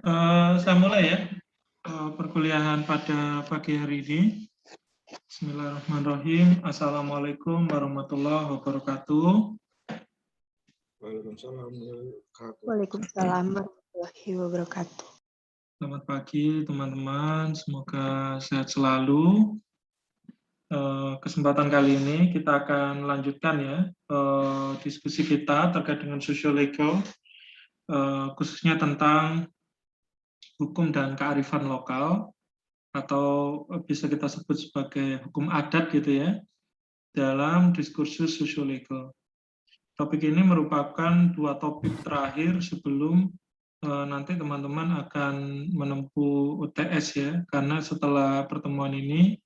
Saya mulai ya perkuliahan pada pagi hari ini. Bismillahirrahmanirrahim. Assalamualaikum warahmatullahi wabarakatuh. Waalaikumsalam warahmatullahi wabarakatuh. Selamat pagi teman-teman, semoga sehat selalu. Kesempatan kali ini kita akan lanjutkan ya diskusi kita terkait dengan sosiolego, khususnya tentang hukum dan kearifan lokal, atau bisa kita sebut sebagai hukum adat gitu ya, dalam diskursus sosiolego. Topik ini merupakan dua topik terakhir sebelum nanti teman-teman akan menempuh UTS ya, karena setelah pertemuan ini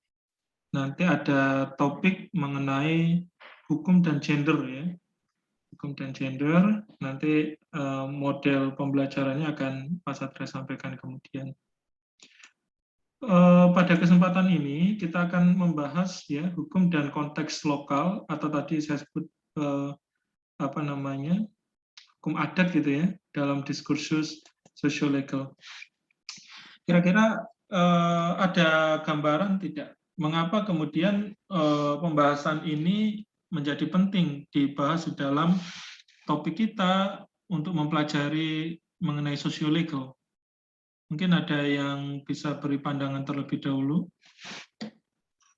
nanti ada topik mengenai hukum dan gender ya. Hukum dan gender, nanti model pembelajarannya akan Pak Satria sampaikan kemudian. Pada kesempatan ini kita akan membahas ya hukum dan konteks lokal, atau tadi saya sebut hukum adat gitu ya dalam diskursus sosiolego. Kira-kira ada gambaran tidak mengapa kemudian pembahasan ini menjadi penting dibahas di dalam topik kita untuk mempelajari mengenai sosiolego? Mungkin ada yang bisa beri pandangan terlebih dahulu.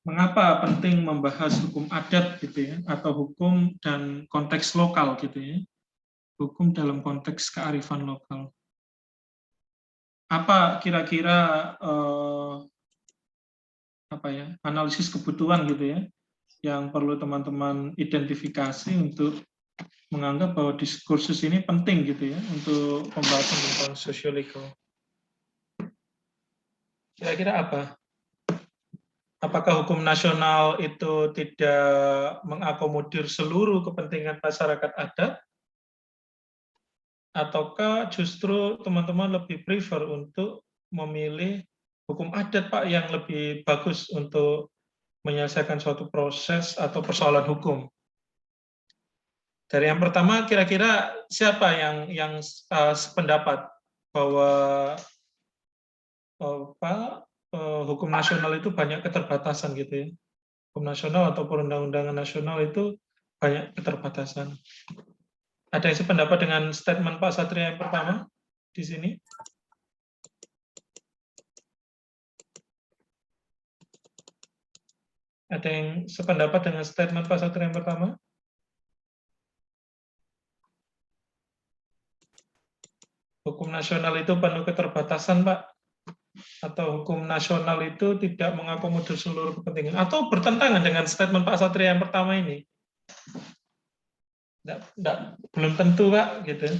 Mengapa penting membahas hukum adat gitu ya, atau hukum dan konteks lokal gitu ya? Hukum dalam konteks kearifan lokal. Apa kira-kira analisis kebutuhan gitu ya, yang perlu teman-teman identifikasi untuk menganggap bahwa diskursus ini penting gitu ya untuk pembahasan tentang sosiolego. Kira-kira apa? Apakah hukum nasional itu tidak mengakomodir seluruh kepentingan masyarakat adat? Ataukah justru teman-teman lebih prefer untuk memilih hukum adat Pak yang lebih bagus untuk menyelesaikan suatu proses atau persoalan hukum? Dari yang pertama, kira-kira siapa yang sependapat bahwa hukum nasional itu banyak keterbatasan gitu ya? Hukum nasional atau perundang-undangan nasional itu banyak keterbatasan. Ada yang sependapat dengan statement Pak Satria yang pertama di sini? Ada yang sependapat dengan statement Pak Satria yang pertama? Hukum nasional itu penuh keterbatasan, Pak? Atau hukum nasional itu tidak mengakomodir seluruh kepentingan? Atau bertentangan dengan statement Pak Satria yang pertama ini? Belum tentu, Pak. Gitu.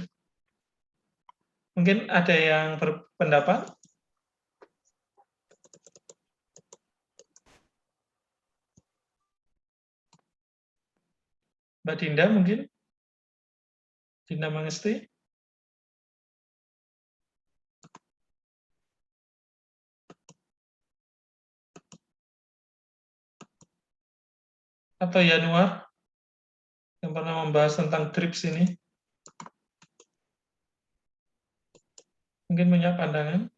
Mungkin ada yang berpendapat? Mbak Dinda mungkin? Dinda Mangesti? Atau Yanuar? Yang pernah membahas tentang TRIPS ini? Mungkin punya pandangan?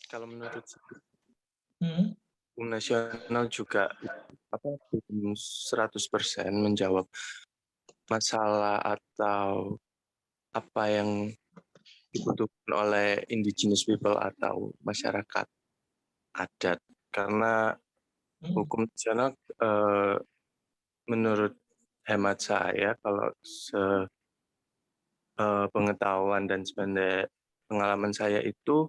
Kalau menurut saya, hukum nasional juga belum 100% menjawab masalah atau apa yang dibutuhkan oleh indigenous people atau masyarakat adat. Karena hukum nasional menurut hemat saya, kalau pengetahuan dan sebenarnya pengalaman saya itu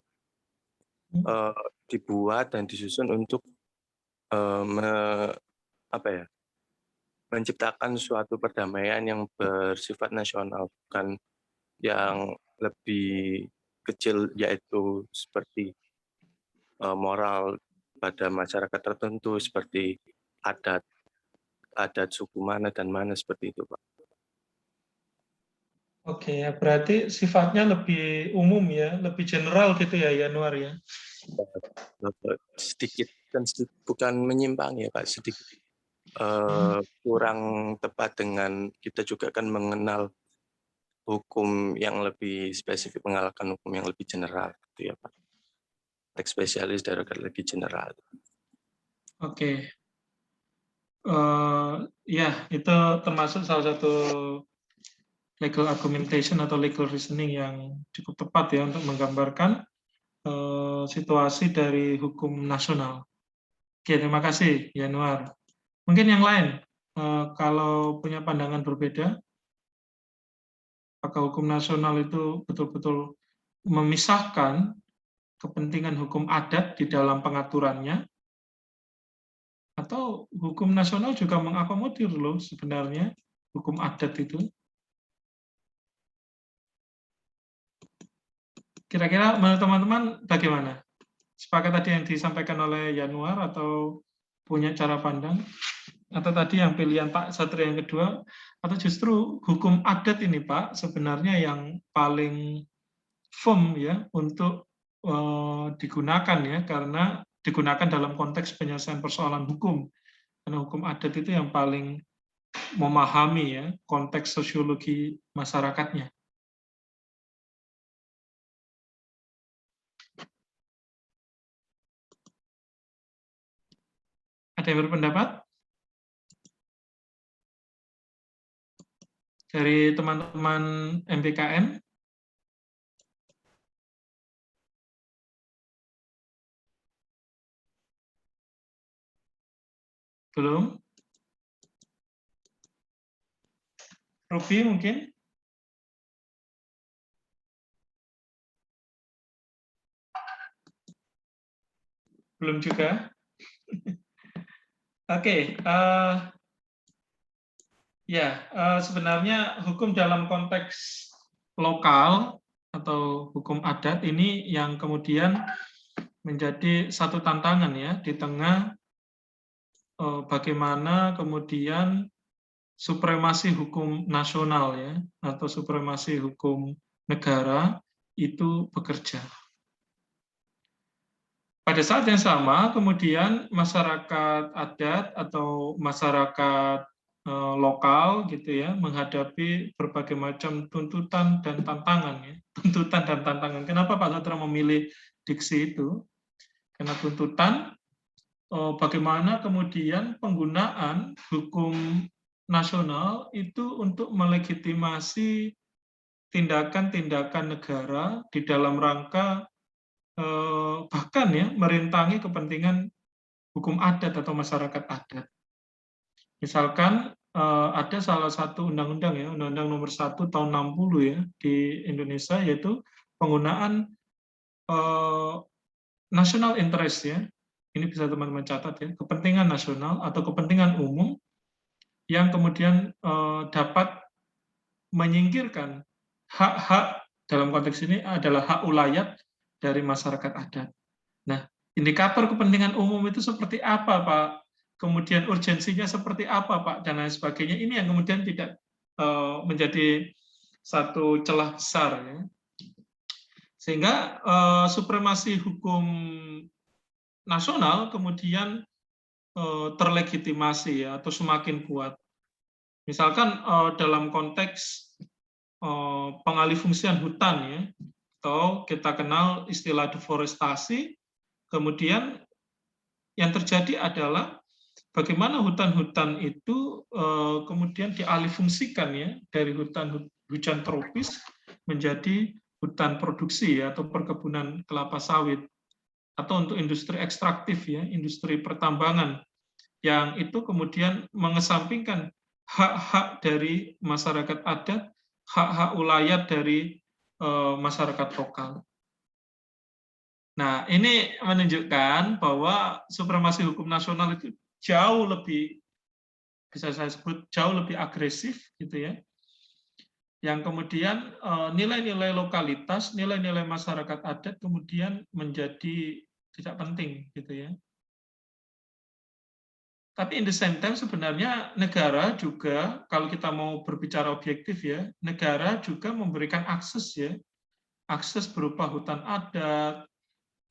dibuat dan disusun untuk menciptakan suatu perdamaian yang bersifat nasional, bukan yang lebih kecil, yaitu seperti moral pada masyarakat tertentu, seperti adat suku mana dan mana, seperti itu, Pak. Oke, ya berarti sifatnya lebih umum ya, lebih general gitu ya, Yanuar ya? Sedikit, bukan menyimpang ya Pak, sedikit kurang tepat dengan kita juga kan mengenal hukum yang lebih spesifik mengalahkan hukum yang lebih general, gitu ya Pak. Teks spesialis derogat lebih general. Oke. Ya, itu termasuk salah satu legal argumentation atau legal reasoning yang cukup tepat ya untuk menggambarkan situasi dari hukum nasional. Oke, terima kasih, Yanuar. Mungkin yang lain, kalau punya pandangan berbeda, apakah hukum nasional itu betul-betul memisahkan kepentingan hukum adat di dalam pengaturannya, atau hukum nasional juga mengakomodir loh sebenarnya hukum adat itu. Kira-kira menurut teman-teman bagaimana? Sepakat tadi yang disampaikan oleh Yanuar atau punya cara pandang? Atau tadi yang pilihan Pak Satria yang kedua? Atau justru hukum adat ini Pak sebenarnya yang paling firm ya untuk digunakan ya, karena digunakan dalam konteks penyelesaian persoalan hukum. Karena hukum adat itu yang paling memahami ya konteks sosiologi masyarakatnya. Ada yang berpendapat? Dari teman-teman MBKM? Belum? Ruby mungkin? Belum juga? Oke, ya sebenarnya hukum dalam konteks lokal atau hukum adat ini yang kemudian menjadi satu tantangan ya di tengah bagaimana kemudian supremasi hukum nasional ya atau supremasi hukum negara itu bekerja. Pada saat yang sama kemudian masyarakat adat atau masyarakat lokal gitu ya menghadapi berbagai macam tuntutan dan tantangan ya. Tuntutan dan tantangan. Kenapa Pak Satra memilih diksi itu? Karena tuntutan bagaimana kemudian penggunaan hukum nasional itu untuk melegitimasi tindakan-tindakan negara di dalam rangka bahkan ya merintangi kepentingan hukum adat atau masyarakat adat. Misalkan ada salah satu undang-undang ya, Undang-Undang Nomor 1 tahun 60 ya di Indonesia, yaitu penggunaan national interest ya. Ini bisa teman-teman catat ya, kepentingan nasional atau kepentingan umum yang kemudian dapat menyingkirkan hak-hak, dalam konteks ini adalah hak ulayat dari masyarakat adat. Nah, indikator kepentingan umum itu seperti apa, Pak? Kemudian urgensinya seperti apa, Pak? Dan lain sebagainya. Ini yang kemudian tidak menjadi satu celah besar. Ya. Sehingga supremasi hukum nasional kemudian terlegitimasi ya, atau semakin kuat. Misalkan dalam konteks pengalihfungsian hutan ya, atau kita kenal istilah deforestasi, kemudian yang terjadi adalah bagaimana hutan-hutan itu kemudian dialihfungsikan ya dari hutan hujan tropis menjadi hutan produksi ya, atau perkebunan kelapa sawit, atau untuk industri ekstraktif ya, industri pertambangan yang itu kemudian mengesampingkan hak-hak dari masyarakat adat, hak-hak ulayat dari masyarakat lokal. Nah, ini menunjukkan bahwa supremasi hukum nasional itu jauh lebih, bisa saya sebut jauh lebih agresif gitu ya, yang kemudian nilai-nilai lokalitas, nilai-nilai masyarakat adat kemudian menjadi tidak penting gitu ya. Tapi in the same time sebenarnya negara juga, kalau kita mau berbicara objektif ya, negara juga memberikan akses ya, akses berupa hutan adat,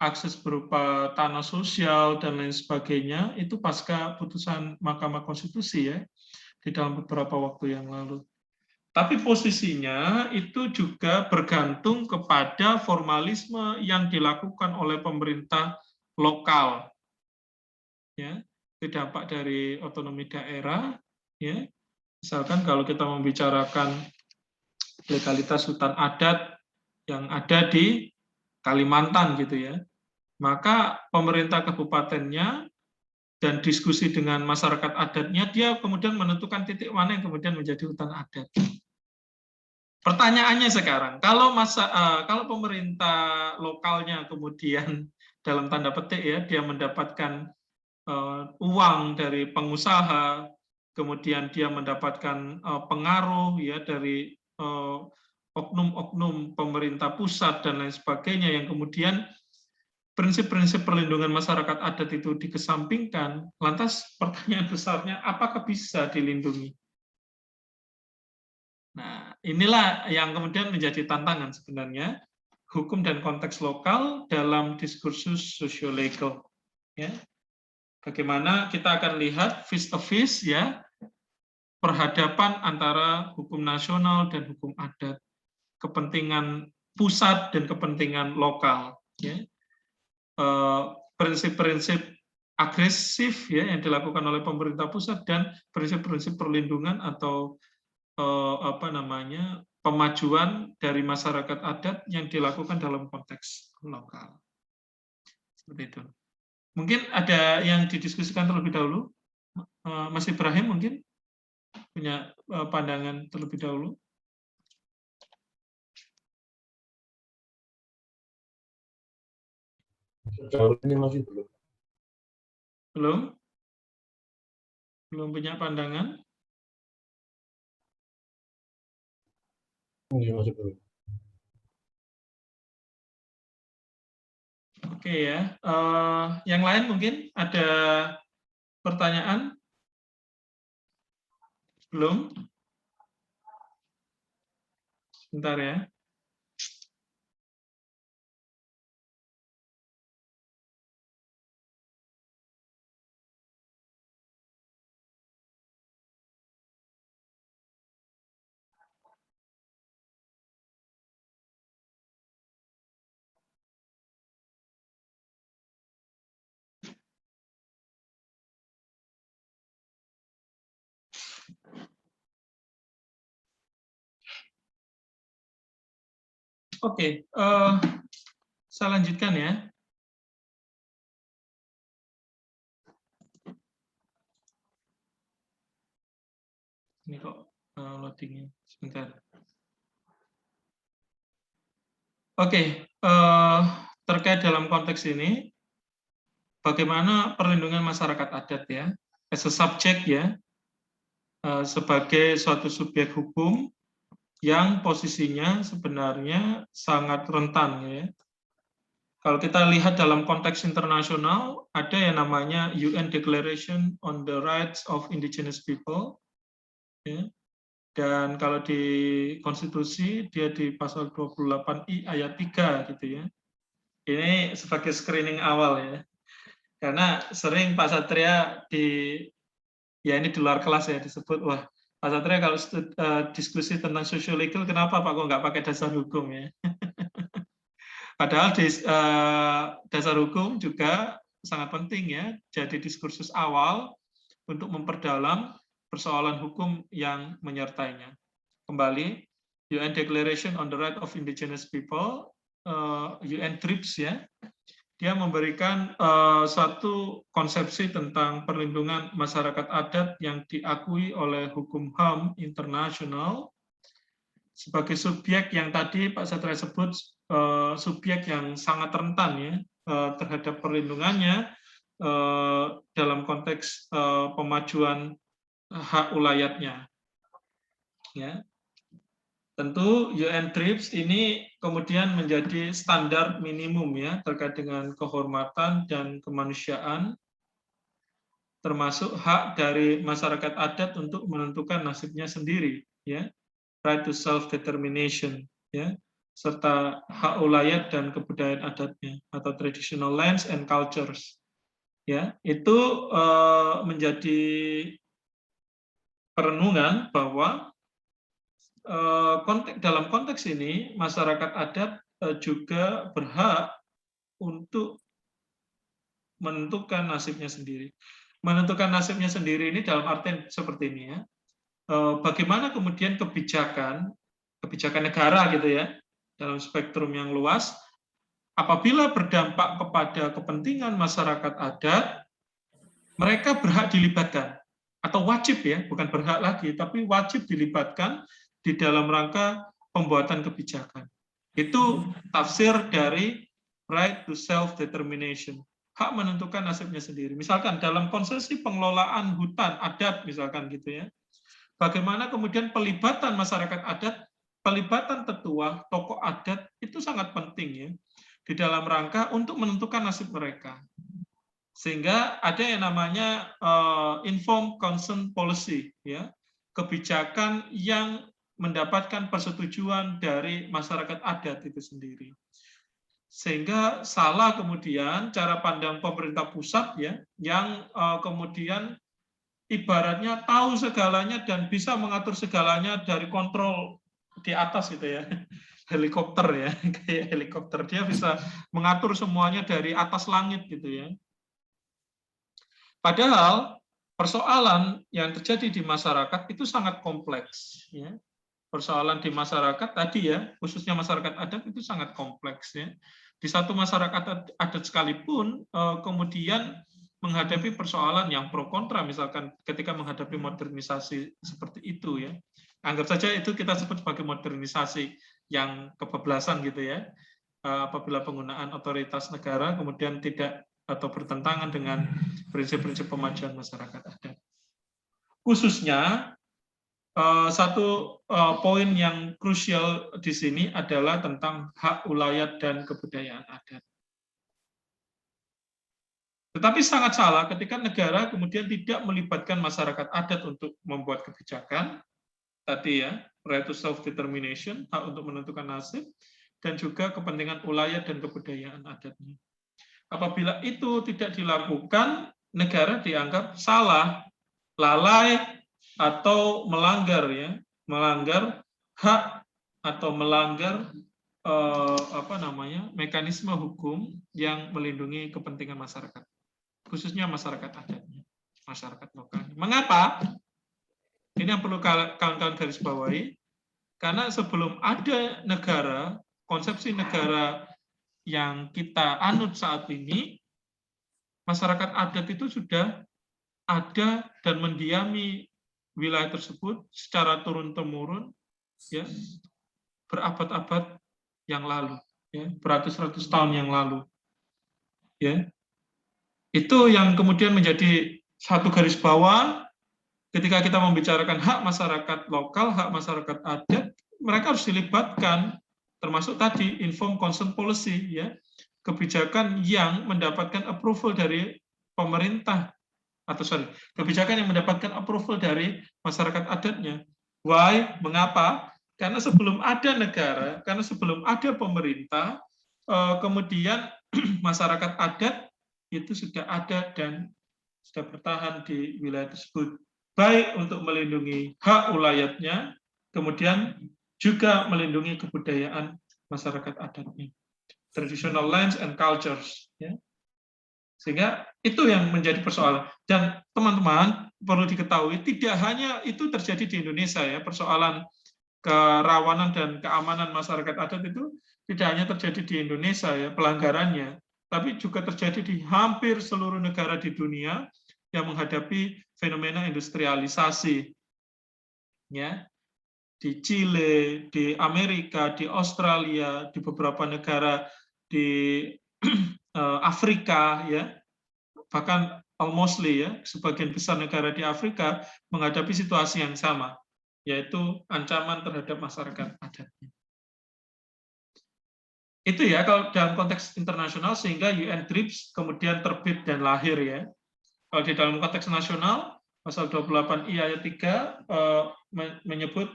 akses berupa tanah sosial dan lain sebagainya, itu pasca putusan Mahkamah Konstitusi ya, di dalam beberapa waktu yang lalu. Tapi posisinya itu juga bergantung kepada formalisme yang dilakukan oleh pemerintah lokal. Ya, dampak dari otonomi daerah, ya. Misalkan kalau kita membicarakan legalitas hutan adat yang ada di Kalimantan gitu ya, maka pemerintah kabupatennya dan diskusi dengan masyarakat adatnya, dia kemudian menentukan titik mana yang kemudian menjadi hutan adat. Pertanyaannya sekarang, kalau pemerintah lokalnya kemudian dalam tanda petik ya, dia mendapatkan uang dari pengusaha, kemudian dia mendapatkan pengaruh ya dari oknum-oknum pemerintah pusat dan lain sebagainya, yang kemudian prinsip-prinsip perlindungan masyarakat adat itu dikesampingkan, lantas pertanyaan besarnya, apakah bisa dilindungi? Nah, inilah yang kemudian menjadi tantangan sebenarnya, hukum dan konteks lokal dalam diskursus sosiolegal. Ya. Bagaimana kita akan lihat face to face ya, perhadapan antara hukum nasional dan hukum adat, kepentingan pusat dan kepentingan lokal. Ya. Prinsip-prinsip agresif ya yang dilakukan oleh pemerintah pusat dan prinsip-prinsip perlindungan atau pemajuan dari masyarakat adat yang dilakukan dalam konteks lokal. Seperti itu. Mungkin ada yang didiskusikan terlebih dahulu. Mas Ibrahim mungkin punya pandangan terlebih dahulu. Sejauh ini masih belum. Belum punya pandangan? Masih belum. Oke ya. Yang lain mungkin ada pertanyaan? Belum? Sebentar ya. Oke, saya lanjutkan ya. Ini kok loadingnya sebentar. Oke, terkait dalam konteks ini, bagaimana perlindungan masyarakat adat ya, as a subject ya, sebagai suatu subjek hukum yang posisinya sebenarnya sangat rentan ya. Kalau kita lihat dalam konteks internasional, ada yang namanya UN Declaration on the Rights of Indigenous People, ya. Dan kalau di konstitusi dia di pasal 28I ayat 3 gitu ya. Ini sebagai screening awal ya. Karena sering Pak Satria ya ini di luar kelas ya disebut, wah Pak Satria kalau diskusi tentang sosiolegal kenapa Pak kok nggak pakai dasar hukum ya? Padahal dasar hukum juga sangat penting ya, jadi diskursus awal untuk memperdalam persoalan hukum yang menyertainya. Kembali, UN Declaration on the Right of Indigenous People, UN TRIPS ya, dia memberikan satu konsepsi tentang perlindungan masyarakat adat yang diakui oleh hukum HAM internasional sebagai subjek yang tadi Pak Satria sebut subjek yang sangat rentan ya terhadap perlindungannya dalam konteks pemajuan hak ulayatnya. Ya. Tentu UN TRIPS ini kemudian menjadi standar minimum ya terkait dengan kehormatan dan kemanusiaan, termasuk hak dari masyarakat adat untuk menentukan nasibnya sendiri, ya, right to self determination, ya, serta hak ulayat dan kebudayaan adatnya atau traditional lands and cultures, ya, itu menjadi perenungan bahwa dalam konteks ini masyarakat adat juga berhak untuk menentukan nasibnya sendiri. Menentukan nasibnya sendiri ini dalam artian seperti ini ya. Bagaimana kemudian kebijakan negara gitu ya, dalam spektrum yang luas, apabila berdampak kepada kepentingan masyarakat adat, mereka berhak dilibatkan atau wajib ya, bukan berhak lagi, tapi wajib dilibatkan di dalam rangka pembuatan kebijakan. Itu tafsir dari right to self-determination, hak menentukan nasibnya sendiri. Misalkan dalam konsesi pengelolaan hutan adat, misalkan gitu ya, bagaimana kemudian pelibatan masyarakat adat, pelibatan tetua, tokoh adat, itu sangat penting ya, di dalam rangka untuk menentukan nasib mereka. Sehingga ada yang namanya informed consent policy, ya, kebijakan yang mendapatkan persetujuan dari masyarakat adat itu sendiri. Sehingga salah kemudian cara pandang pemerintah pusat ya, yang kemudian ibaratnya tahu segalanya dan bisa mengatur segalanya dari kontrol di atas gitu ya, helikopter ya, kayak helikopter, dia bisa mengatur semuanya dari atas langit gitu ya. Padahal persoalan yang terjadi di masyarakat itu sangat kompleks. Ya. Persoalan di masyarakat tadi ya, khususnya masyarakat adat itu sangat kompleks. Ya. Di satu masyarakat adat sekalipun, kemudian menghadapi persoalan yang pro kontra, misalkan ketika menghadapi modernisasi seperti itu ya. Anggap saja itu kita sebut sebagai modernisasi yang kebablasan gitu ya. Apabila penggunaan otoritas negara kemudian tidak atau bertentangan dengan prinsip-prinsip pemajuan masyarakat adat. Khususnya satu poin yang krusial di sini adalah tentang hak ulayat dan kebudayaan adat. Tetapi sangat salah ketika negara kemudian tidak melibatkan masyarakat adat untuk membuat kebijakan, tadi ya, right to self-determination, hak untuk menentukan nasib, dan juga kepentingan ulayat dan kebudayaan adatnya. Apabila itu tidak dilakukan, negara dianggap salah, lalai, atau melanggar ya, melanggar hak atau melanggar mekanisme hukum yang melindungi kepentingan masyarakat, khususnya masyarakat adatnya, masyarakat lokal. Mengapa? Ini yang perlu kawan-kawan garis bawahi, karena sebelum ada negara, konsepsi negara yang kita anut saat ini, masyarakat adat itu sudah ada dan mendiami wilayah tersebut secara turun-temurun ya, berabad-abad yang lalu, ya, beratus-ratus tahun yang lalu. Ya. Itu yang kemudian menjadi satu garis bawah ketika kita membicarakan hak masyarakat lokal, hak masyarakat adat, mereka harus dilibatkan, termasuk tadi informed consent policy ya, kebijakan yang mendapatkan approval dari pemerintah kebijakan yang mendapatkan approval dari masyarakat adatnya. Why? Mengapa? Karena sebelum ada negara, karena sebelum ada pemerintah, kemudian masyarakat adat itu sudah ada dan sudah bertahan di wilayah tersebut, baik untuk melindungi hak ulayatnya, kemudian juga melindungi kebudayaan masyarakat adatnya, traditional lands and cultures. Ya. Sehingga itu yang menjadi persoalan. Dan teman-teman perlu diketahui, tidak hanya itu terjadi di Indonesia ya, persoalan kerawanan dan keamanan masyarakat adat itu tidak hanya terjadi di Indonesia ya, pelanggarannya, tapi juga terjadi di hampir seluruh negara di dunia yang menghadapi fenomena industrialisasi. Ya. Di Chile, di Amerika, di Australia, di beberapa negara di Afrika ya, bahkan almostly ya, sebagian besar negara di Afrika menghadapi situasi yang sama, yaitu ancaman terhadap masyarakat adatnya. Itu ya kalau dalam konteks internasional, sehingga UN TRIPS kemudian terbit dan lahir ya. Kalau di dalam konteks nasional, pasal 28I ayat 3 menyebut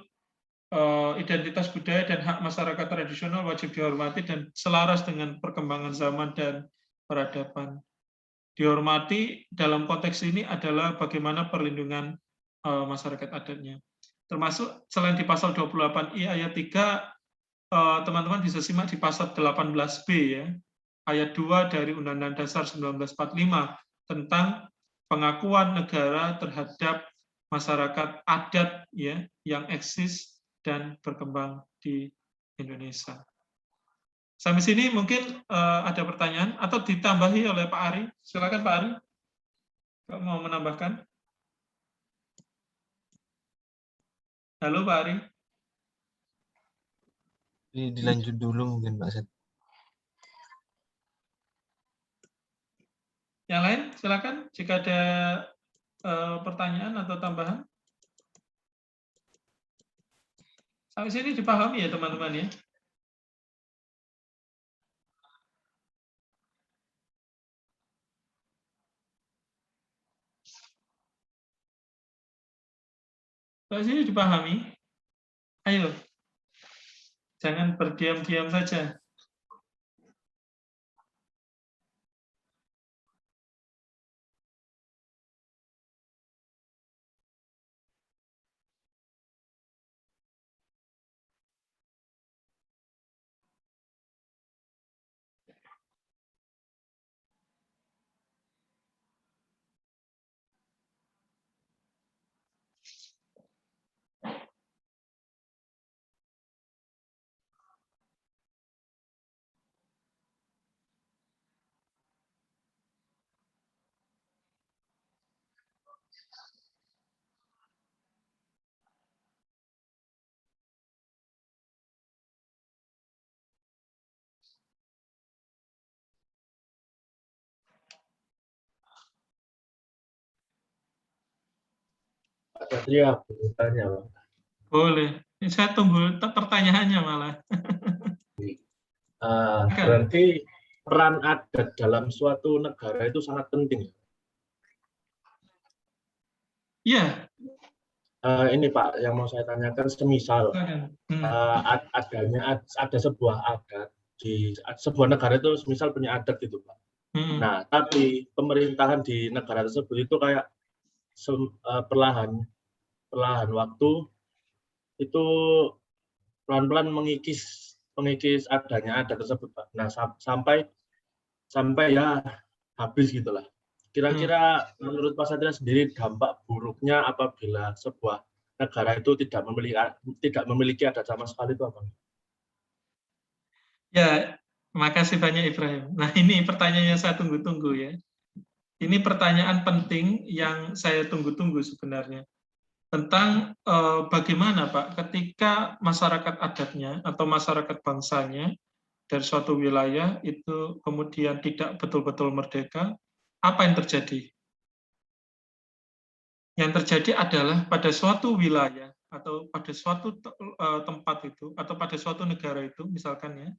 identitas budaya dan hak masyarakat tradisional wajib dihormati dan selaras dengan perkembangan zaman dan peradaban. Dihormati dalam konteks ini adalah bagaimana perlindungan masyarakat adatnya. termasuk selain di pasal 28I ayat 3, teman-teman bisa simak di pasal 18B ya, ayat 2 dari Undang-Undang Dasar 1945 tentang pengakuan negara terhadap masyarakat adat ya yang eksis dan berkembang di Indonesia. Sampai sini mungkin ada pertanyaan atau ditambahi oleh Pak Ari. Silakan Pak Ari, kalau mau menambahkan. Halo Pak Ari. Dilanjut dulu mungkin Pak Set. Yang lain silakan jika ada pertanyaan atau tambahan. Sampai sini dipahami ya teman-teman ya. Sampai sini dipahami. Ayo, jangan berdiam-diam saja. Pak Satria, bertanya Pak. Boleh. Saya tunggu pertanyaannya malah. Berarti peran adat dalam suatu negara itu sangat penting. Iya. Ini Pak, yang mau saya tanyakan, semisal ada sebuah adat di sebuah negara itu, semisal punya adat gitu Pak. Nah, tapi pemerintahan di negara tersebut itu kayak perlahan waktu itu pelan-pelan mengikis adanya adat tersebut Pak. Nah, sampai ya habis gitulah. Kira-kira menurut Pak Satria sendiri dampak buruknya apabila sebuah negara itu tidak memiliki adat sama sekali itu apa? Ya, makasih banyak Ibrahim. Nah, ini pertanyaan yang saya tunggu-tunggu ya. Ini pertanyaan penting yang saya tunggu-tunggu sebenarnya. Tentang bagaimana Pak, ketika masyarakat adatnya atau masyarakat bangsanya dari suatu wilayah itu kemudian tidak betul-betul merdeka, apa yang terjadi? Yang terjadi adalah pada suatu wilayah atau pada suatu tempat itu atau pada suatu negara itu misalkan ya,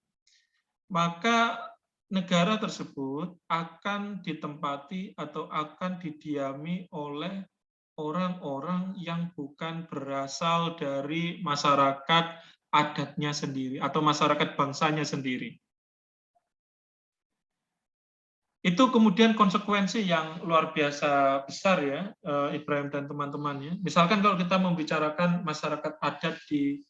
maka negara tersebut akan ditempati atau akan didiami oleh orang-orang yang bukan berasal dari masyarakat adatnya sendiri atau masyarakat bangsanya sendiri. Itu kemudian konsekuensi yang luar biasa besar ya, Ibrahim dan teman-temannya. Misalkan kalau kita membicarakan masyarakat adat di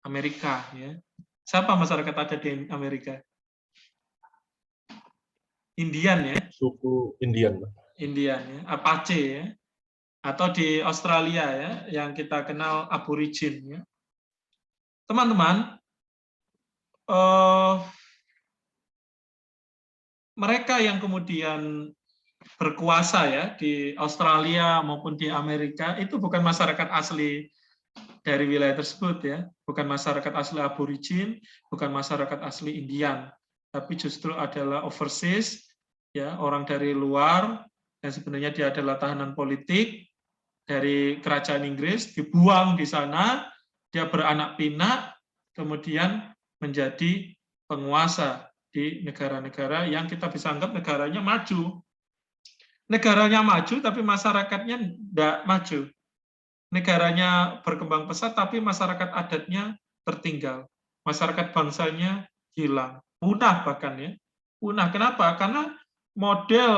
Amerika, ya, siapa masyarakat adat di Amerika? Indian ya. Suku Indian. Indian ya, Apache ya. Atau di Australia ya, yang kita kenal Aborigin ya. Teman-teman, mereka yang kemudian berkuasa ya di Australia maupun di Amerika itu bukan masyarakat asli dari wilayah tersebut ya, bukan masyarakat asli Aborigin, bukan masyarakat asli Indian, tapi justru adalah overseas ya, orang dari luar yang sebenarnya dia adalah tahanan politik dari kerajaan Inggris, dibuang di sana, dia beranak pinak, kemudian menjadi penguasa di negara-negara yang kita bisa anggap negaranya maju. Negaranya maju, tapi masyarakatnya tidak maju. Negaranya berkembang pesat, tapi masyarakat adatnya tertinggal. Masyarakat bangsanya hilang, punah bahkan ya. Punah. Kenapa? Karena model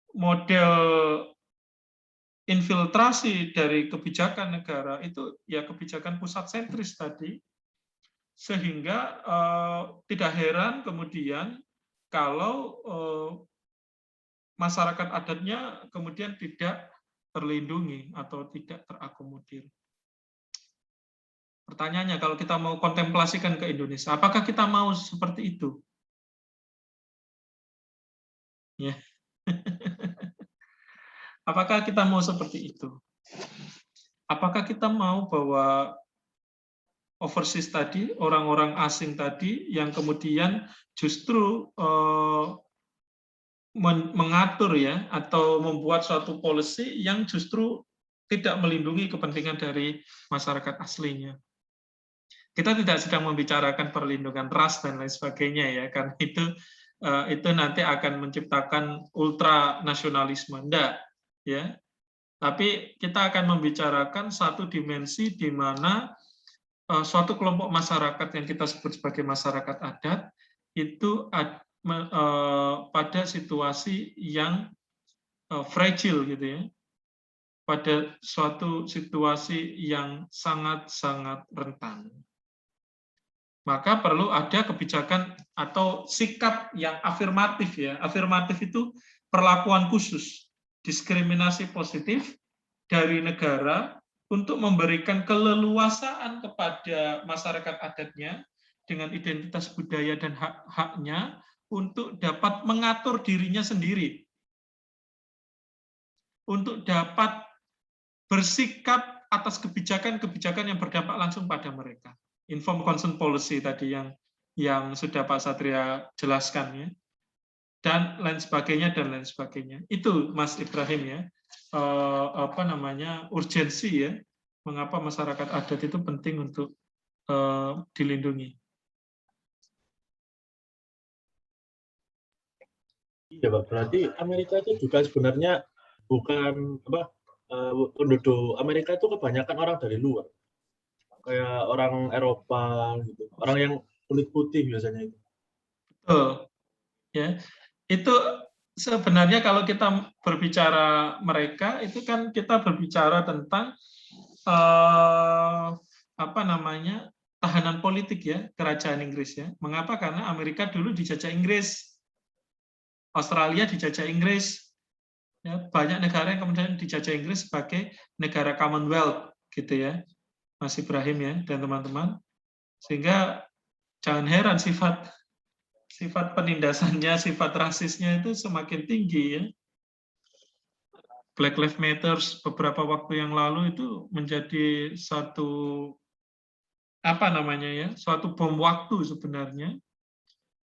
model infiltrasi dari kebijakan negara itu ya kebijakan pusat sentris tadi, sehingga tidak heran kemudian kalau masyarakat adatnya kemudian tidak terlindungi atau tidak terakomodir. Pertanyaannya, kalau kita mau kontemplasikan ke Indonesia, apakah kita mau seperti itu? Ya. Apakah kita mau seperti itu? Apakah kita mau bahwa overseas tadi, orang-orang asing tadi, yang kemudian justru mengatur ya, atau membuat suatu policy yang justru tidak melindungi kepentingan dari masyarakat aslinya? Kita tidak sedang membicarakan perlindungan ras dan lain sebagainya ya, karena itu nanti akan menciptakan ultra nasionalisme, enggak ya. Tapi kita akan membicarakan satu dimensi di mana suatu kelompok masyarakat yang kita sebut sebagai masyarakat adat itu pada situasi yang fragile gitu ya, pada suatu situasi yang sangat-sangat rentan. Maka perlu ada kebijakan atau sikap yang afirmatif ya. Afirmatif itu perlakuan khusus, diskriminasi positif dari negara untuk memberikan keleluasaan kepada masyarakat adatnya dengan identitas budaya dan hak-haknya untuk dapat mengatur dirinya sendiri, untuk dapat bersikap atas kebijakan-kebijakan yang berdampak langsung pada mereka. Informed consent policy tadi yang sudah Pak Satria jelaskan ya, dan lain sebagainya dan lain sebagainya. Itu Mas Ibrahim ya, urgensi ya, mengapa masyarakat adat itu penting untuk dilindungi. Iya Pak, berarti Amerika itu juga sebenarnya bukan penduduk Amerika itu kebanyakan orang dari luar, kayak orang Eropa gitu, orang yang kulit putih biasanya itu. Betul, ya. Itu sebenarnya kalau kita berbicara mereka, itu kan kita berbicara tentang tahanan politik ya, kerajaan Inggris ya. Mengapa? Karena Amerika dulu dijajah Inggris, Australia dijajah Inggris, ya, banyak negara yang kemudian dijajah Inggris sebagai negara Commonwealth gitu ya, Mas Ibrahim ya dan teman-teman. Sehingga jangan heran sifat penindasannya, sifat rasisnya itu semakin tinggi ya. Black Lives Matter beberapa waktu yang lalu itu menjadi suatu suatu bom waktu sebenarnya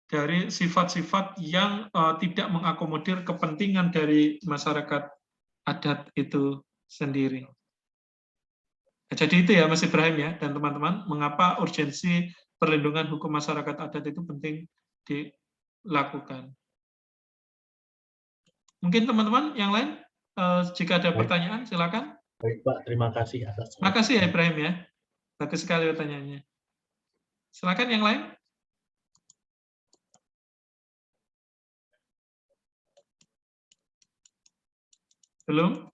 dari sifat-sifat yang tidak mengakomodir kepentingan dari masyarakat adat itu sendiri. Jadi itu ya Mas Ibrahim ya dan teman-teman, mengapa urgensi perlindungan hukum masyarakat adat itu penting dilakukan. Mungkin teman-teman yang lain, jika ada pertanyaan, silakan. Baik Pak, terima kasih atas. Terima kasih ya Ibrahim ya. Bagus sekali pertanyaannya. Silakan yang lain. Belum?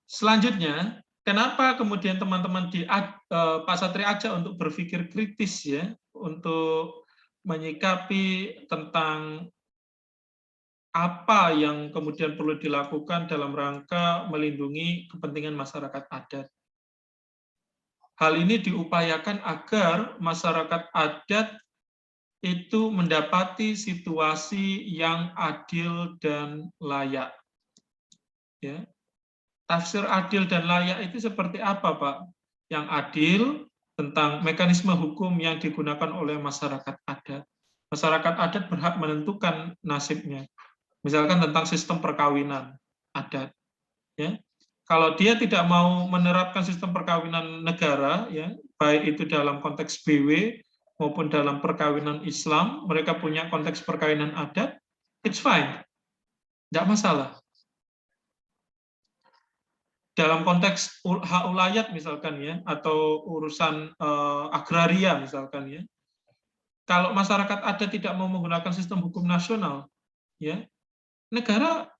Selanjutnya, kenapa kemudian teman-teman Pak Satria ajak untuk berpikir kritis ya, untuk menyikapi tentang apa yang kemudian perlu dilakukan dalam rangka melindungi kepentingan masyarakat adat. Hal ini diupayakan agar masyarakat adat itu mendapati situasi yang adil dan layak. Ya. Tafsir adil dan layak itu seperti apa, Pak? Yang adil tentang mekanisme hukum yang digunakan oleh masyarakat adat. Masyarakat adat berhak menentukan nasibnya. Misalkan tentang sistem perkawinan adat. Ya. Kalau dia tidak mau menerapkan sistem perkawinan negara, ya, baik itu dalam konteks BW maupun dalam perkawinan Islam, mereka punya konteks perkawinan adat, it's fine, tidak masalah. Dalam konteks hak ulayat misalkan ya, atau urusan agraria misalkan ya, kalau masyarakat adat tidak mau menggunakan sistem hukum nasional, ya, negara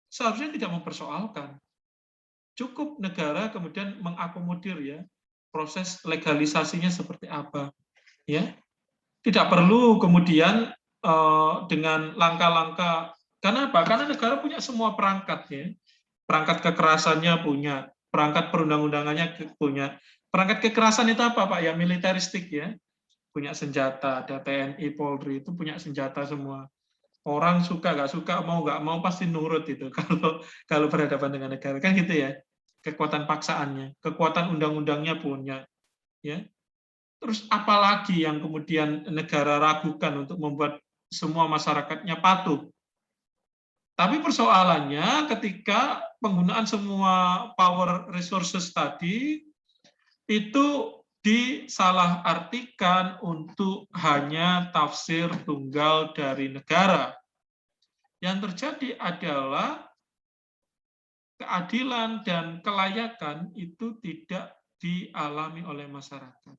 seharusnya tidak mempersoalkan. Cukup negara kemudian mengakomodir ya proses legalisasinya seperti apa, ya. Tidak perlu kemudian dengan langkah-langkah. Karena apa? Karena negara punya semua perangkat ya. Perangkat kekerasannya punya, perangkat perundang-undangannya punya. Perangkat kekerasan itu apa, Pak? Ya militeristik ya. Punya senjata, ada TNI, Polri itu punya senjata semua. Orang suka nggak suka, mau nggak mau pasti nurut itu kalau berhadapan dengan negara kan gitu ya. Kekuatan paksaannya, kekuatan undang-undangnya punya, ya. Terus apalagi yang kemudian negara ragukan untuk membuat semua masyarakatnya patuh. Tapi persoalannya ketika penggunaan semua power resources tadi itu disalahartikan untuk hanya tafsir tunggal dari negara. Yang terjadi adalah keadilan dan kelayakan itu tidak dialami oleh masyarakat.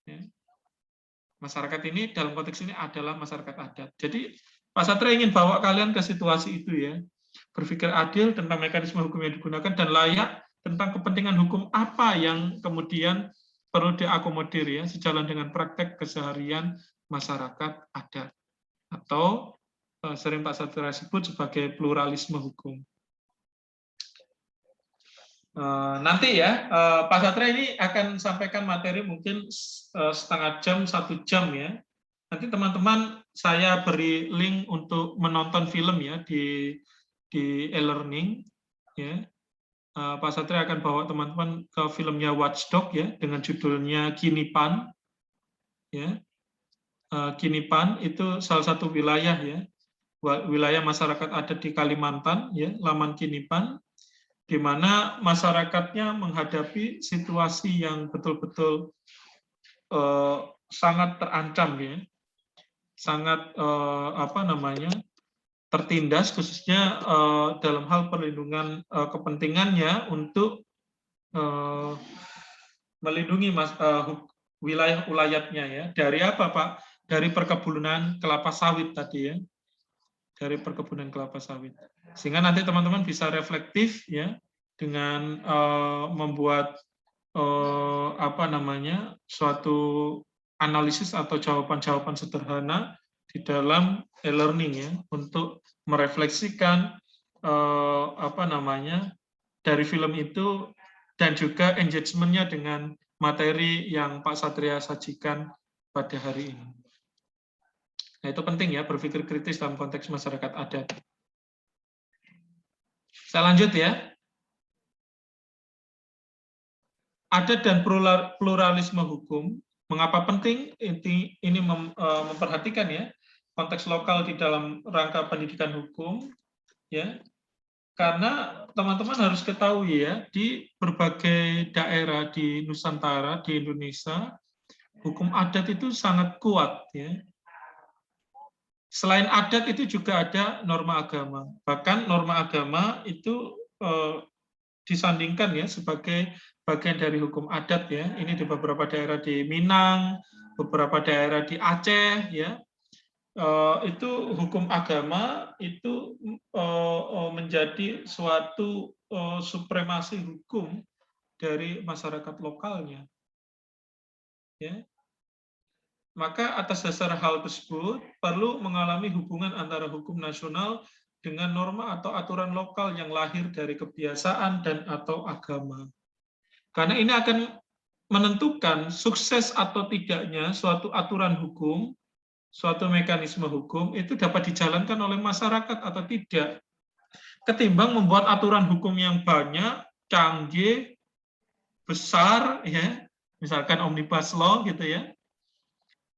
Ya. Masyarakat ini dalam konteks ini adalah masyarakat adat. Jadi Pak Satria ingin bawa kalian ke situasi itu ya. Berpikir adil tentang mekanisme hukum yang digunakan dan layak tentang kepentingan hukum apa yang kemudian perlu diakomodir ya sejalan dengan praktek keseharian masyarakat adat atau sering Pak Satria sebut sebagai pluralisme hukum. Nanti ya, Pak Satria ini akan sampaikan materi mungkin setengah jam, 1 jam ya. Nanti teman-teman saya beri link untuk menonton film ya di e-learning ya. Pak Satria akan bawa teman-teman ke filmnya Watchdog ya dengan judulnya Kinipan ya. Kinipan itu salah satu wilayah ya, wilayah masyarakat adat di Kalimantan ya, Laman Kinipan, di mana masyarakatnya menghadapi situasi yang betul-betul sangat terancam ya, sangat tertindas khususnya dalam hal perlindungan kepentingannya untuk melindungi wilayah ulayatnya ya. Dari apa Pak? Dari perkebunan kelapa sawit tadi ya, dari perkebunan kelapa sawit. Sehingga nanti teman-teman bisa reflektif ya dengan membuat suatu analisis atau jawaban-jawaban sederhana di dalam e-learning ya untuk merefleksikan dari film itu dan juga engagement-nya dengan materi yang Pak Satria sajikan pada hari ini. Nah, itu penting ya, berpikir kritis dalam konteks masyarakat adat. Saya lanjut ya. Adat dan pluralisme hukum. Mengapa penting? Ini memperhatikan ya konteks lokal di dalam rangka pendidikan hukum, ya. Karena teman-teman harus ketahui ya, di berbagai daerah di Nusantara, di Indonesia, hukum adat itu sangat kuat ya. Selain adat itu juga ada norma agama. Bahkan norma agama itu disandingkan ya sebagai bagian dari hukum adat ya. Ini di beberapa daerah di Minang, beberapa daerah di Aceh ya. Itu hukum agama itu menjadi suatu supremasi hukum dari masyarakat lokalnya. Ya. Maka atas dasar hal tersebut perlu mengalami hubungan antara hukum nasional dengan norma atau aturan lokal yang lahir dari kebiasaan dan atau agama. Karena ini akan menentukan sukses atau tidaknya suatu aturan hukum, suatu mekanisme hukum itu dapat dijalankan oleh masyarakat atau tidak. Ketimbang membuat aturan hukum yang banyak, canggih, besar, ya, misalkan omnibus law gitu ya.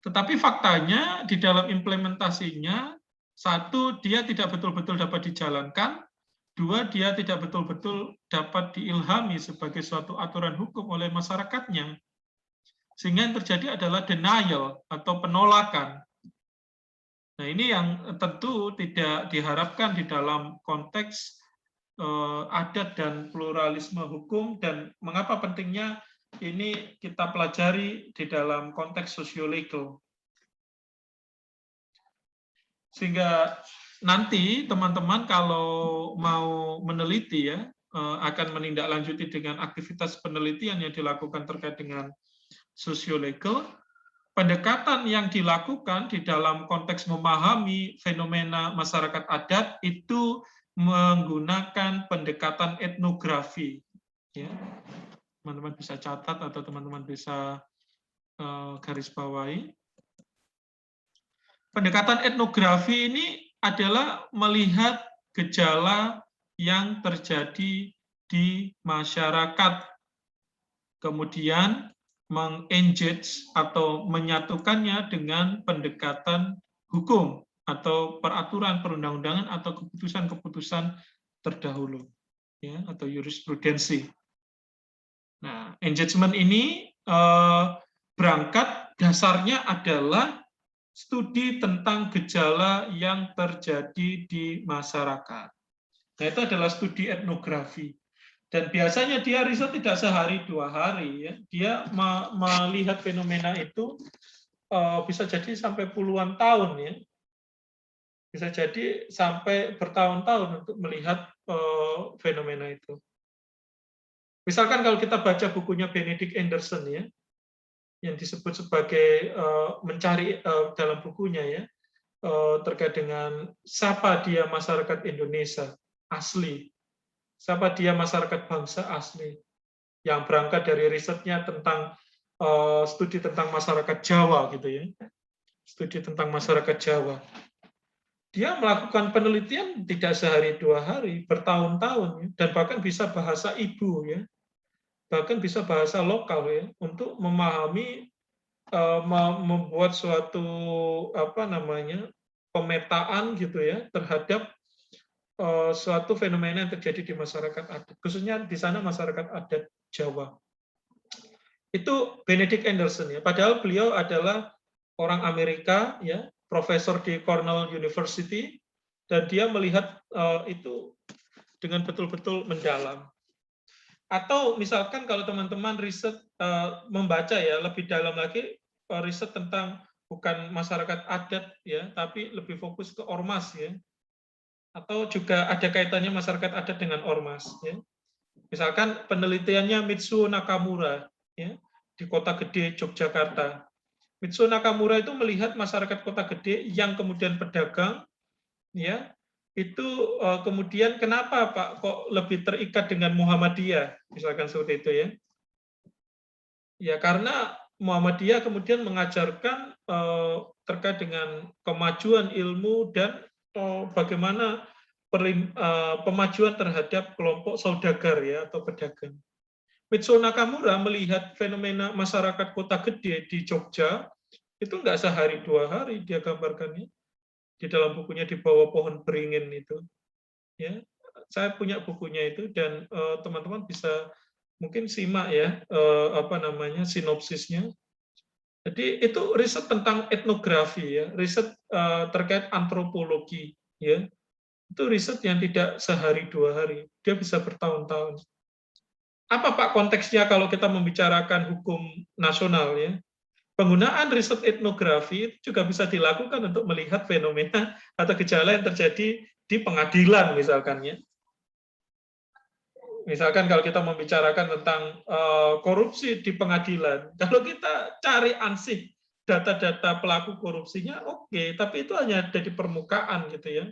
Tetapi faktanya di dalam implementasinya, satu, dia tidak betul-betul dapat dijalankan, dua, dia tidak betul-betul dapat diilhami sebagai suatu aturan hukum oleh masyarakatnya. Sehingga yang terjadi adalah denial atau penolakan. Nah, ini yang tentu tidak diharapkan di dalam konteks adat dan pluralisme hukum, dan mengapa pentingnya ini kita pelajari di dalam konteks sosiolegal. Sehingga nanti teman-teman kalau mau meneliti ya, akan menindaklanjuti dengan aktivitas penelitian yang dilakukan terkait dengan sosiolegal, pendekatan yang dilakukan di dalam konteks memahami fenomena masyarakat adat itu menggunakan pendekatan etnografi. Ya, teman-teman bisa catat atau teman-teman bisa garis bawahi. Pendekatan etnografi ini adalah melihat gejala yang terjadi di masyarakat, kemudian mengengage atau menyatukannya dengan pendekatan hukum atau peraturan perundang-undangan atau keputusan-keputusan terdahulu, ya, atau jurisprudensi. Nah, engagement ini berangkat dasarnya adalah studi tentang gejala yang terjadi di masyarakat. Nah, itu adalah studi etnografi. Dan biasanya dia riset tidak sehari 2 hari, ya. Dia melihat fenomena itu bisa jadi sampai puluhan tahun, ya. Bisa jadi sampai bertahun-tahun untuk melihat fenomena itu. Misalkan kalau kita baca bukunya Benedict Anderson, ya, yang disebut sebagai mencari dalam bukunya, ya, terkait dengan siapa dia masyarakat Indonesia asli. Siapa dia masyarakat bangsa asli, yang berangkat dari risetnya tentang studi tentang masyarakat Jawa, gitu ya, studi tentang masyarakat Jawa. Dia melakukan penelitian tidak sehari 2 hari, bertahun-tahun, dan bahkan bisa bahasa ibu, ya, bahkan bisa bahasa lokal, ya, untuk memahami, membuat suatu pemetaan, gitu ya, terhadap suatu fenomena yang terjadi di masyarakat adat, khususnya di sana masyarakat adat Jawa. Itu Benedict Anderson, ya. Padahal beliau adalah orang Amerika, ya, profesor di Cornell University, dan dia melihat itu dengan betul-betul mendalam. Atau misalkan kalau teman-teman riset, membaca ya lebih dalam lagi, riset tentang bukan masyarakat adat, ya, tapi lebih fokus ke ormas, ya. Atau juga ada kaitannya masyarakat adat dengan ormas, ya. Misalkan penelitiannya Mitsuo Nakamura, ya, di Kota Gede Yogyakarta. Mitsuo Nakamura itu melihat masyarakat Kota Gede yang kemudian pedagang, ya, itu kemudian kenapa Pak kok lebih terikat dengan Muhammadiyah, misalkan seperti itu, ya. Ya karena Muhammadiyah kemudian mengajarkan terkait dengan kemajuan ilmu dan bagaimana pemajuan terhadap kelompok saudagar, ya, atau pedagang. Mitsuo Nakamura melihat fenomena masyarakat Kota Gede di Jogja itu nggak sehari 2 hari dia gambarkannya di dalam bukunya Di Bawah Pohon Beringin itu. Ya, saya punya bukunya itu dan teman-teman bisa mungkin simak, ya, sinopsisnya. Jadi itu riset tentang etnografi, ya, riset terkait antropologi, ya. Itu riset yang tidak sehari 2 hari, dia bisa bertahun-tahun. Apa Pak konteksnya kalau kita membicarakan hukum nasional, ya? Penggunaan riset etnografi juga bisa dilakukan untuk melihat fenomena atau gejala yang terjadi di pengadilan, misalkan, ya. Misalkan kalau kita membicarakan tentang korupsi di pengadilan, kalau kita cari ansih data-data pelaku korupsinya, oke, tapi itu hanya ada di permukaan, gitu ya.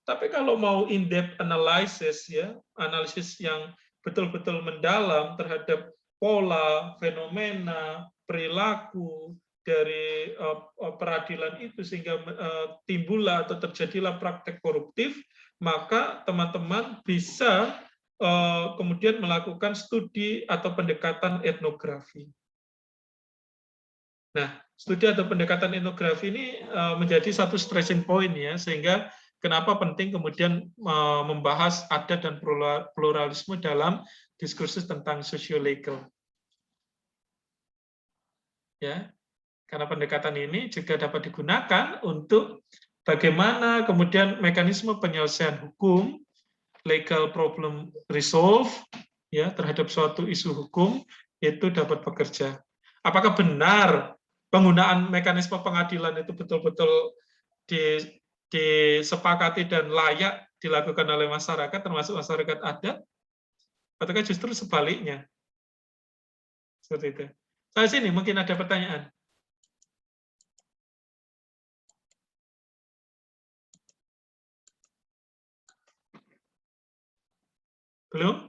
Tapi kalau mau in-depth analysis, ya, analisis yang betul-betul mendalam terhadap pola, fenomena, perilaku dari peradilan itu sehingga timbullah atau terjadilah praktek koruptif, maka teman-teman bisa kemudian melakukan studi atau pendekatan etnografi. Nah, studi atau pendekatan etnografi ini menjadi satu stressing point, ya, sehingga kenapa penting kemudian membahas adat dan pluralisme dalam diskursus tentang sosiolegal. Ya, karena pendekatan ini juga dapat digunakan untuk bagaimana kemudian mekanisme penyelesaian hukum, legal problem resolve, ya, terhadap suatu isu hukum itu dapat bekerja. Apakah benar penggunaan mekanisme pengadilan itu betul-betul disepakati dan layak dilakukan oleh masyarakat, termasuk masyarakat adat, ataukah justru sebaliknya? Seperti itu. Saya sini mungkin ada pertanyaan. Belum?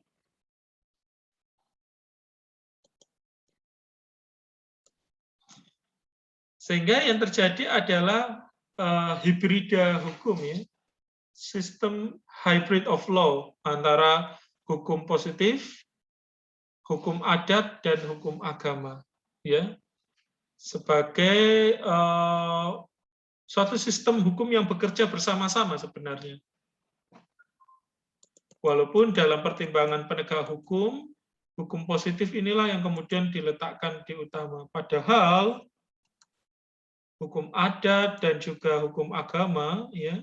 Sehingga yang terjadi adalah hibrida hukum, ya, sistem hybrid of law antara hukum positif, hukum adat, dan hukum agama, ya, sebagai suatu sistem hukum yang bekerja bersama-sama sebenarnya. Walaupun dalam pertimbangan penegak hukum, hukum positif inilah yang kemudian diletakkan di utama. Padahal hukum adat dan juga hukum agama, ya,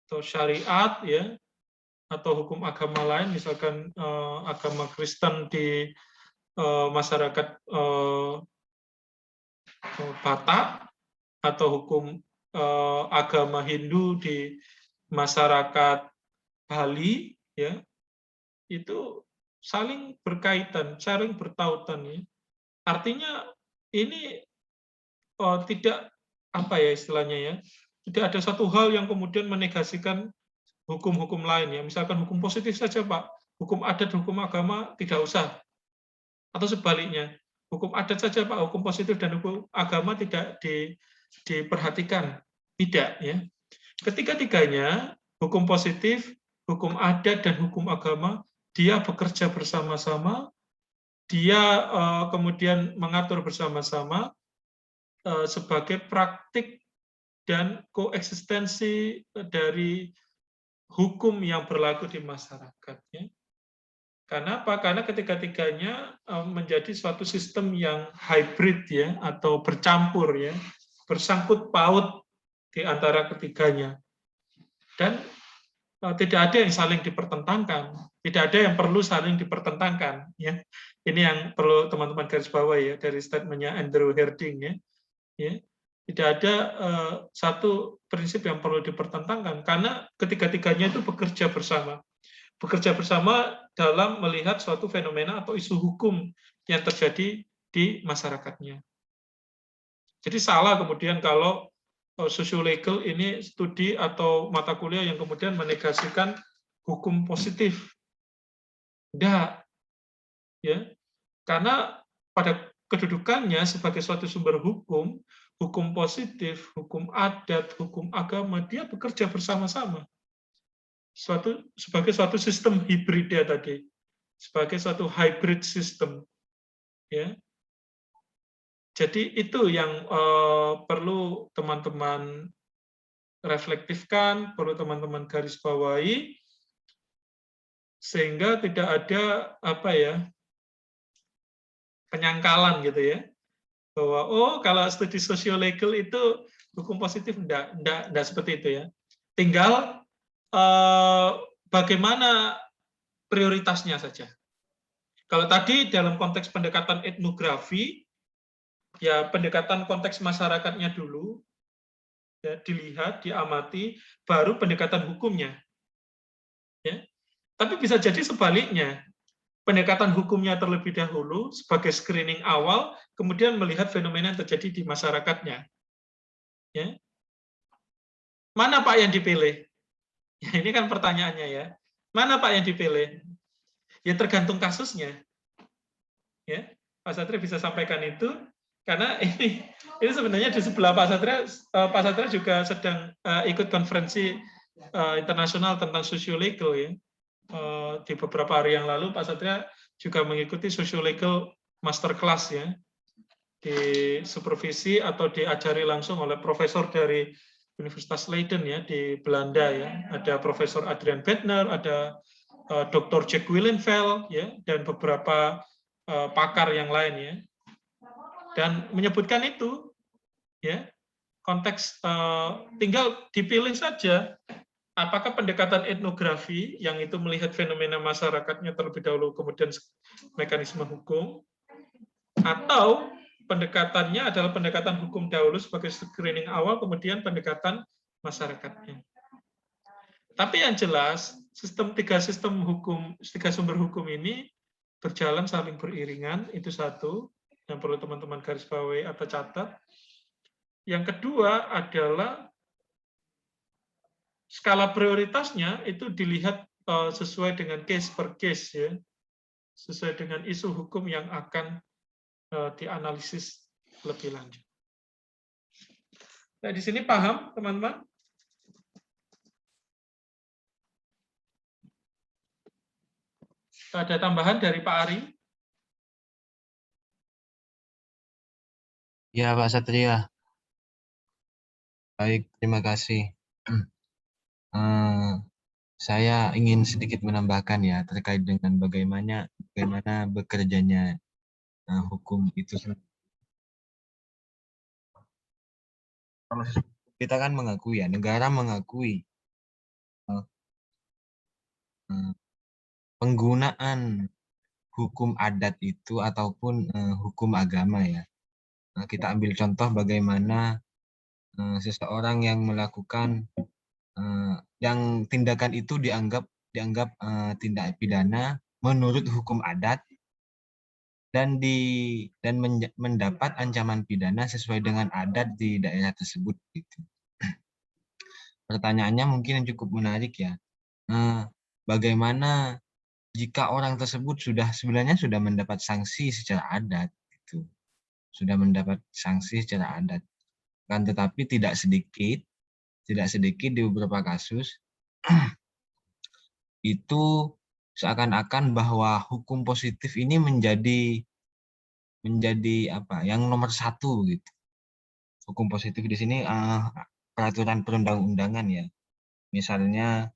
atau syariat, ya, atau hukum agama lain, misalkan agama Kristen di masyarakat Batak, atau hukum agama Hindu di masyarakat Bali, ya, itu saling berkaitan, saling bertautan, ya. Artinya ini tidak apa ya istilahnya, ya, tidak ada satu hal yang kemudian menegasikan hukum-hukum lain, ya. Misalkan hukum positif saja, Pak, hukum adat, hukum agama tidak usah, atau sebaliknya, hukum adat saja, Pak, hukum positif dan hukum agama tidak diperhatikan, tidak, ya. Ketiga-tiganya, hukum positif, hukum adat, dan hukum agama, dia bekerja bersama-sama, dia kemudian mengatur bersama-sama sebagai praktik dan koeksistensi dari hukum yang berlaku di masyarakat. Ya. Karena apa? Karena ketiga-tiganya menjadi suatu sistem yang hybrid, ya, atau bercampur, ya, bersangkut paut di antara ketiganya. Dan tidak ada yang saling dipertentangkan, tidak ada yang perlu saling dipertentangkan, ya. Ini yang perlu teman-teman garis bawahi, ya, dari statementnya Andrew Herding, ya. Ya. Tidak ada satu prinsip yang perlu dipertentangkan, karena ketiga-tiganya itu bekerja bersama dalam melihat suatu fenomena atau isu hukum yang terjadi di masyarakatnya. Jadi salah kemudian kalau sosiolegal ini studi atau mata kuliah yang kemudian menegasikan hukum positif. Tidak. Ya. Karena pada kedudukannya sebagai suatu sumber hukum, hukum positif, hukum adat, hukum agama, dia bekerja bersama-sama. Sebagai suatu sistem hibrida tadi, sebagai suatu hybrid system. Ya. Jadi itu yang perlu teman-teman reflektifkan, perlu teman-teman garis bawahi, sehingga tidak ada apa ya penyangkalan gitu ya, bahwa oh kalau studi sosiolegal itu hukum positif, enggak seperti itu ya. Tinggal bagaimana prioritasnya saja. Kalau tadi dalam konteks pendekatan etnografi, ya pendekatan konteks masyarakatnya dulu, ya, dilihat, diamati, baru pendekatan hukumnya. Ya. Tapi bisa jadi sebaliknya, pendekatan hukumnya terlebih dahulu sebagai screening awal, kemudian melihat fenomena yang terjadi di masyarakatnya. Ya. Mana Pak yang dipilih? Ya, ini kan pertanyaannya ya. Mana Pak yang dipilih? Ya tergantung kasusnya. Ya, Pak Satria bisa sampaikan itu. Karena ini sebenarnya di sebelah Pak Satria juga sedang ikut konferensi internasional tentang sosiolegal ya. Di beberapa hari yang lalu Pak Satria juga mengikuti sosiolegal masterclass ya, di supervisi atau diajari langsung oleh profesor dari Universitas Leiden ya di Belanda ya. Ada Profesor Adrian Bettner, ada Dr. Jack Willenfeld ya, dan beberapa pakar yang lain ya. Dan menyebutkan itu, ya konteks tinggal dipilih saja apakah pendekatan etnografi yang itu melihat fenomena masyarakatnya terlebih dahulu kemudian mekanisme hukum, atau pendekatannya adalah pendekatan hukum dahulu sebagai screening awal kemudian pendekatan masyarakatnya. Tapi yang jelas, tiga sumber hukum ini berjalan saling beriringan, itu satu yang perlu teman-teman garis bawahi atau catat. Yang kedua adalah skala prioritasnya itu dilihat sesuai dengan case per case, ya, sesuai dengan isu hukum yang akan dianalisis lebih lanjut. Nah, di sini paham, teman-teman? Ada tambahan dari Pak Ari? Ya, Pak Satria. Baik, terima kasih. Saya ingin sedikit menambahkan ya terkait dengan bagaimana bekerjanya hukum itu. Kalau kita kan mengakui ya, negara mengakui penggunaan hukum adat itu ataupun hukum agama ya. Nah, kita ambil contoh bagaimana seseorang yang melakukan yang tindakan itu dianggap tindak pidana menurut hukum adat dan mendapat ancaman pidana sesuai dengan adat di daerah tersebut gitu. Pertanyaannya mungkin yang cukup menarik ya. Bagaimana jika orang tersebut sebenarnya sudah mendapat sanksi secara adat gitu. Sudah mendapat sanksi secara adat. Kan tetapi tidak sedikit di beberapa kasus itu seakan-akan bahwa hukum positif ini menjadi apa yang nomor satu gitu. Hukum positif di sini peraturan perundang-undangan ya. Misalnya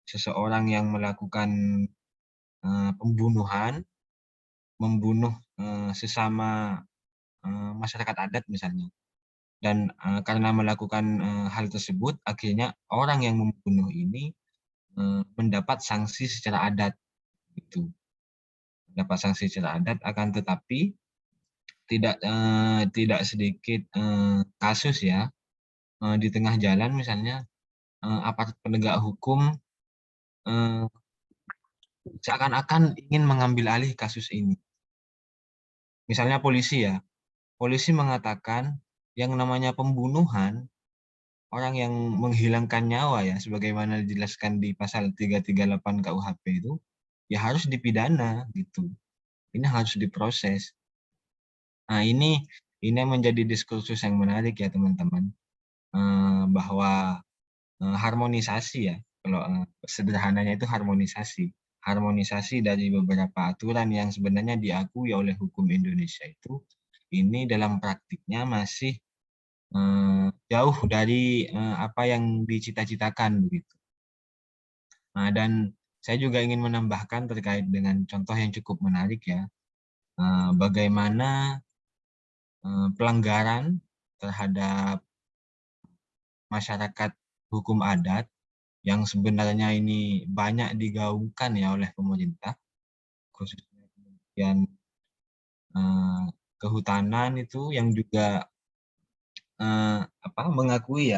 seseorang yang melakukan pembunuhan, membunuh sesama masyarakat adat misalnya. Dan karena melakukan hal tersebut, akhirnya orang yang membunuh ini mendapat sanksi secara adat. Gitu. Mendapat sanksi secara adat, akan tetapi tidak sedikit kasus ya, di tengah jalan misalnya aparat penegak hukum seakan-akan ingin mengambil alih kasus ini. Misalnya polisi ya, polisi mengatakan yang namanya pembunuhan, orang yang menghilangkan nyawa ya, sebagaimana dijelaskan di pasal 338 KUHP itu, ya harus dipidana gitu. Ini harus diproses. Nah ini menjadi diskursus yang menarik ya teman-teman, bahwa harmonisasi ya, kalau sederhananya itu harmonisasi dari beberapa aturan yang sebenarnya diakui oleh hukum Indonesia itu, ini dalam praktiknya masih jauh dari apa yang dicita-citakan begitu. Nah, dan saya juga ingin menambahkan terkait dengan contoh yang cukup menarik ya, bagaimana pelanggaran terhadap masyarakat hukum adat yang sebenarnya ini banyak digaungkan ya oleh pemerintah, khususnya kemudian kehutanan itu yang juga mengakui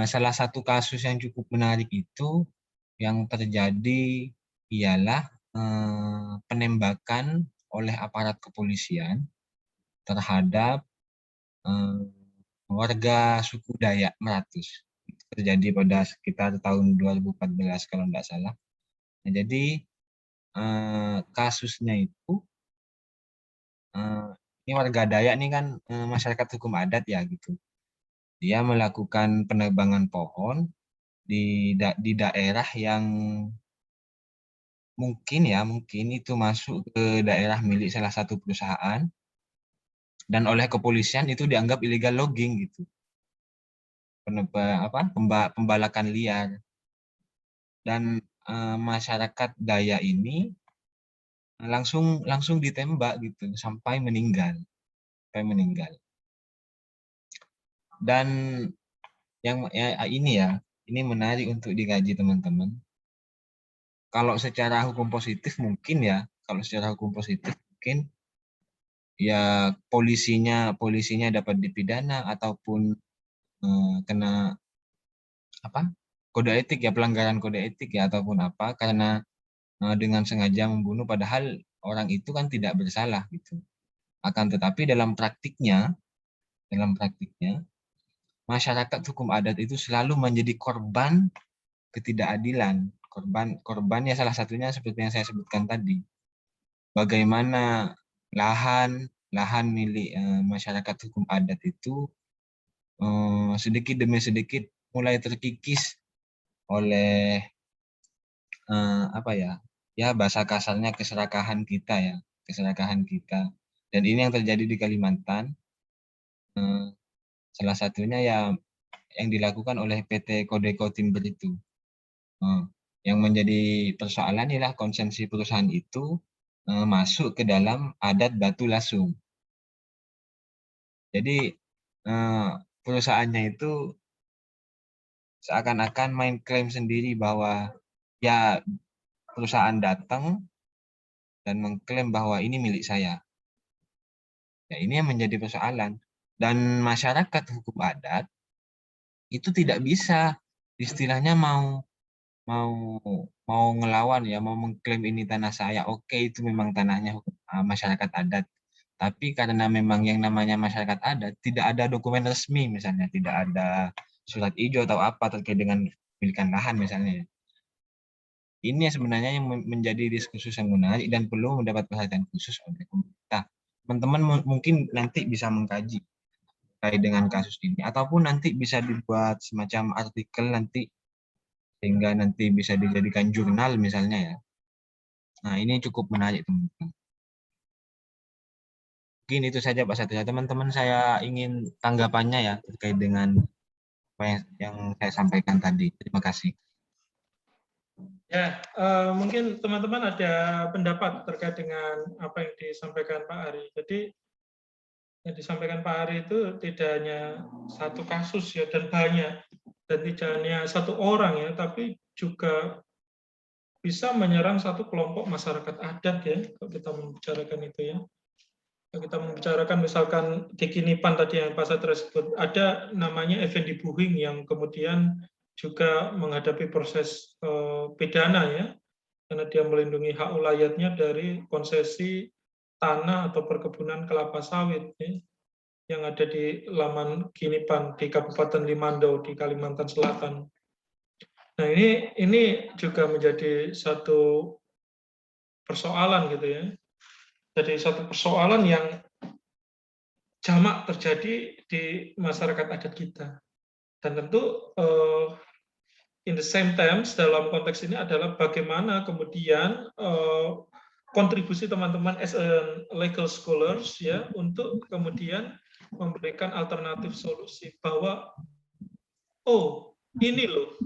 salah satu kasus yang cukup menarik itu yang terjadi ialah penembakan oleh aparat kepolisian terhadap warga suku Dayak Meratus. Itu terjadi pada sekitar tahun 2014 kalau tidak salah. Nah, jadi kasusnya itu ini warga Dayak ini kan masyarakat hukum adat ya gitu. Dia melakukan penebangan pohon di daerah yang mungkin itu masuk ke daerah milik salah satu perusahaan, dan oleh kepolisian itu dianggap illegal logging gitu. Pembalakan liar. Dan masyarakat Dayak ini langsung ditembak gitu sampai meninggal. Dan yang ini menarik untuk dikaji teman-teman. Kalau secara hukum positif mungkin ya polisinya dapat dipidana ataupun kena kode etik ya, pelanggaran kode etik ya ataupun apa, karena dengan sengaja membunuh padahal orang itu kan tidak bersalah gitu. Akan tetapi dalam praktiknya masyarakat hukum adat itu selalu menjadi korban ketidakadilan. Korban ya salah satunya seperti yang saya sebutkan tadi. Bagaimana lahan milik masyarakat hukum adat itu sedikit demi sedikit mulai terkikis oleh bahasa kasarnya keserakahan kita. Dan ini yang terjadi di Kalimantan. Salah satunya ya yang dilakukan oleh PT Codeco Timber itu. Yang menjadi persoalan ialah konsesi perusahaan itu masuk ke dalam adat Batu Lasung. Jadi perusahaannya itu seakan-akan main klaim sendiri bahwa ya perusahaan datang dan mengklaim bahwa ini milik saya. Ya, ini yang menjadi persoalan. Dan masyarakat hukum adat itu tidak bisa istilahnya mau ngelawan ya, mau mengklaim ini tanah saya. Oke, itu memang tanahnya masyarakat adat. Tapi karena memang yang namanya masyarakat adat tidak ada dokumen resmi misalnya, tidak ada surat ijo atau apa terkait dengan pemilikan lahan misalnya. Ini sebenarnya yang menjadi diskursus yang menarik dan perlu mendapat perhatian khusus oleh pemerintah. Teman-teman mungkin nanti bisa mengkaji terkait dengan kasus ini, ataupun nanti bisa dibuat semacam artikel nanti sehingga nanti bisa dijadikan jurnal misalnya ya. Nah, ini cukup menarik teman-teman. Mungkin itu saja Pak Satria. Teman-teman saya ingin tanggapannya ya terkait dengan apa yang saya sampaikan tadi. Terima kasih. Ya, mungkin teman-teman ada pendapat terkait dengan apa yang disampaikan Pak Ari. Jadi yang disampaikan Pak Ari itu tidak hanya satu kasus ya, dan banyak, dan tidak hanya satu orang ya, tapi juga bisa menyerang satu kelompok masyarakat adat ya, kalau kita membicarakan itu ya. Kalau kita membicarakan misalkan di Kinipan tadi yang Pak Satria sebut, ada namanya Effendi Buhing yang kemudian juga menghadapi proses pidana ya, karena dia melindungi hak ulayatnya dari konsesi tanah atau perkebunan kelapa sawit ya, yang ada di Laman Kinipan di Kabupaten Limandau di Kalimantan Selatan. Nah, ini juga menjadi satu persoalan gitu ya. Jadi satu persoalan yang jamak terjadi di masyarakat adat kita. Dan tentu in the same times dalam konteks ini adalah bagaimana kemudian kontribusi teman-teman as a legal scholars ya untuk kemudian memberikan alternatif solusi bahwa oh ini loh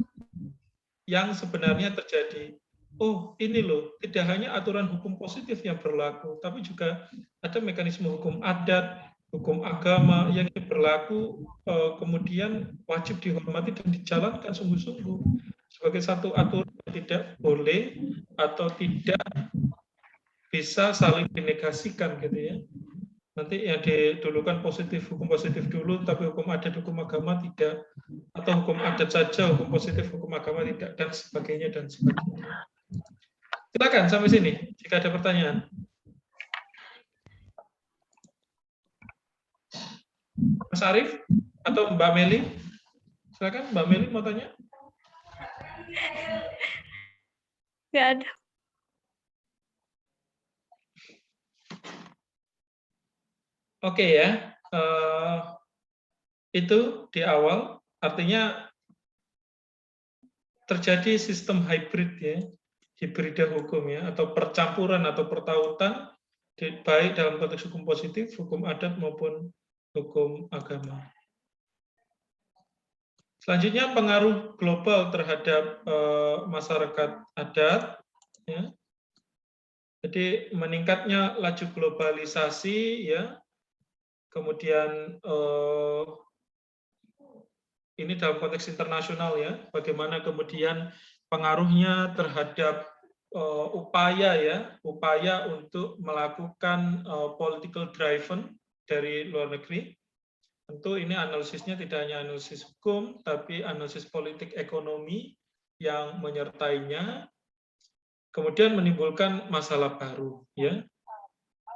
yang sebenarnya terjadi. Oh, ini loh, tidak hanya aturan hukum positif yang berlaku, tapi juga ada mekanisme hukum adat, hukum agama yang berlaku, kemudian wajib dihormati dan dijalankan sungguh-sungguh sebagai satu aturan yang tidak boleh atau tidak bisa saling dinegasikan gitu ya. Nanti yang didulukan positif, hukum positif dulu, tapi hukum adat, hukum agama tidak, atau hukum adat saja, hukum positif, hukum agama tidak, dan sebagainya, dan sebagainya. Silakan sampai sini, jika ada pertanyaan. Mas Arief atau Mbak Meli? Silakan, Mbak Meli mau tanya? Nggak ada. Oke ya, itu di awal, artinya terjadi sistem hybrid ya, hibrida hukum ya, atau percampuran atau pertautan, baik dalam konteks hukum positif, hukum adat maupun hukum agama. Selanjutnya pengaruh global terhadap masyarakat adat. Ya. Jadi meningkatnya laju globalisasi ya. Kemudian ini dalam konteks internasional ya, bagaimana kemudian pengaruhnya terhadap upaya untuk melakukan political driven dari luar negeri. Tentu ini analisisnya tidak hanya analisis hukum, tapi analisis politik ekonomi yang menyertainya, kemudian menimbulkan masalah baru, ya,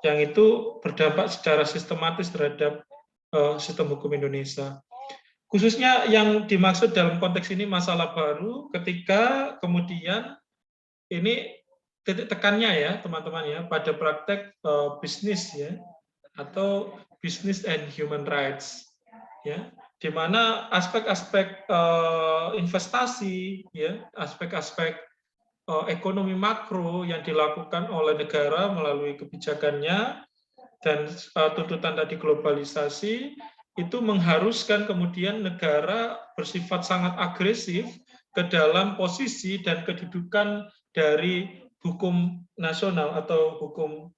yang itu berdampak secara sistematis terhadap sistem hukum Indonesia. Khususnya yang dimaksud dalam konteks ini masalah baru ketika kemudian ini titik tekannya ya teman-teman ya pada praktek bisnis ya atau business and human rights ya, di mana aspek-aspek investasi ya, aspek-aspek ekonomi makro yang dilakukan oleh negara melalui kebijakannya dan tuntutan tadi globalisasi itu mengharuskan kemudian negara bersifat sangat agresif ke dalam posisi dan kedudukan dari hukum nasional atau hukum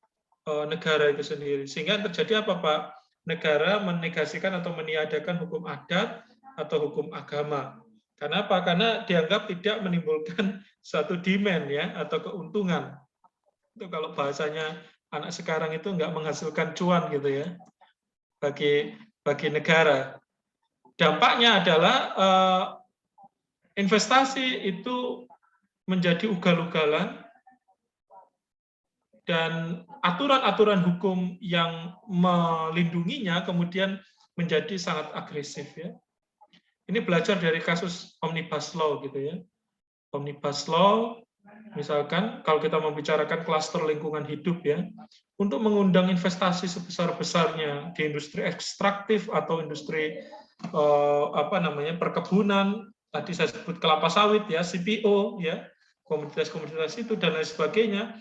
negara itu sendiri. Sehingga terjadi apa Pak? Negara menegasikan atau meniadakan hukum adat atau hukum agama. Karena apa? Karena dianggap tidak menimbulkan suatu demand ya atau keuntungan. Itu kalau bahasanya anak sekarang itu nggak menghasilkan cuan gitu ya bagi negara. Dampaknya adalah investasi itu menjadi ugal-ugalan dan aturan-aturan hukum yang melindunginya kemudian menjadi sangat agresif ya. Ini belajar dari kasus Omnibus Law gitu ya. Omnibus Law misalkan kalau kita membicarakan klaster lingkungan hidup ya, untuk mengundang investasi sebesar-besarnya di industri ekstraktif atau industri perkebunan, tadi saya sebut kelapa sawit ya, CPO ya, komoditas-komoditas itu dan lain sebagainya,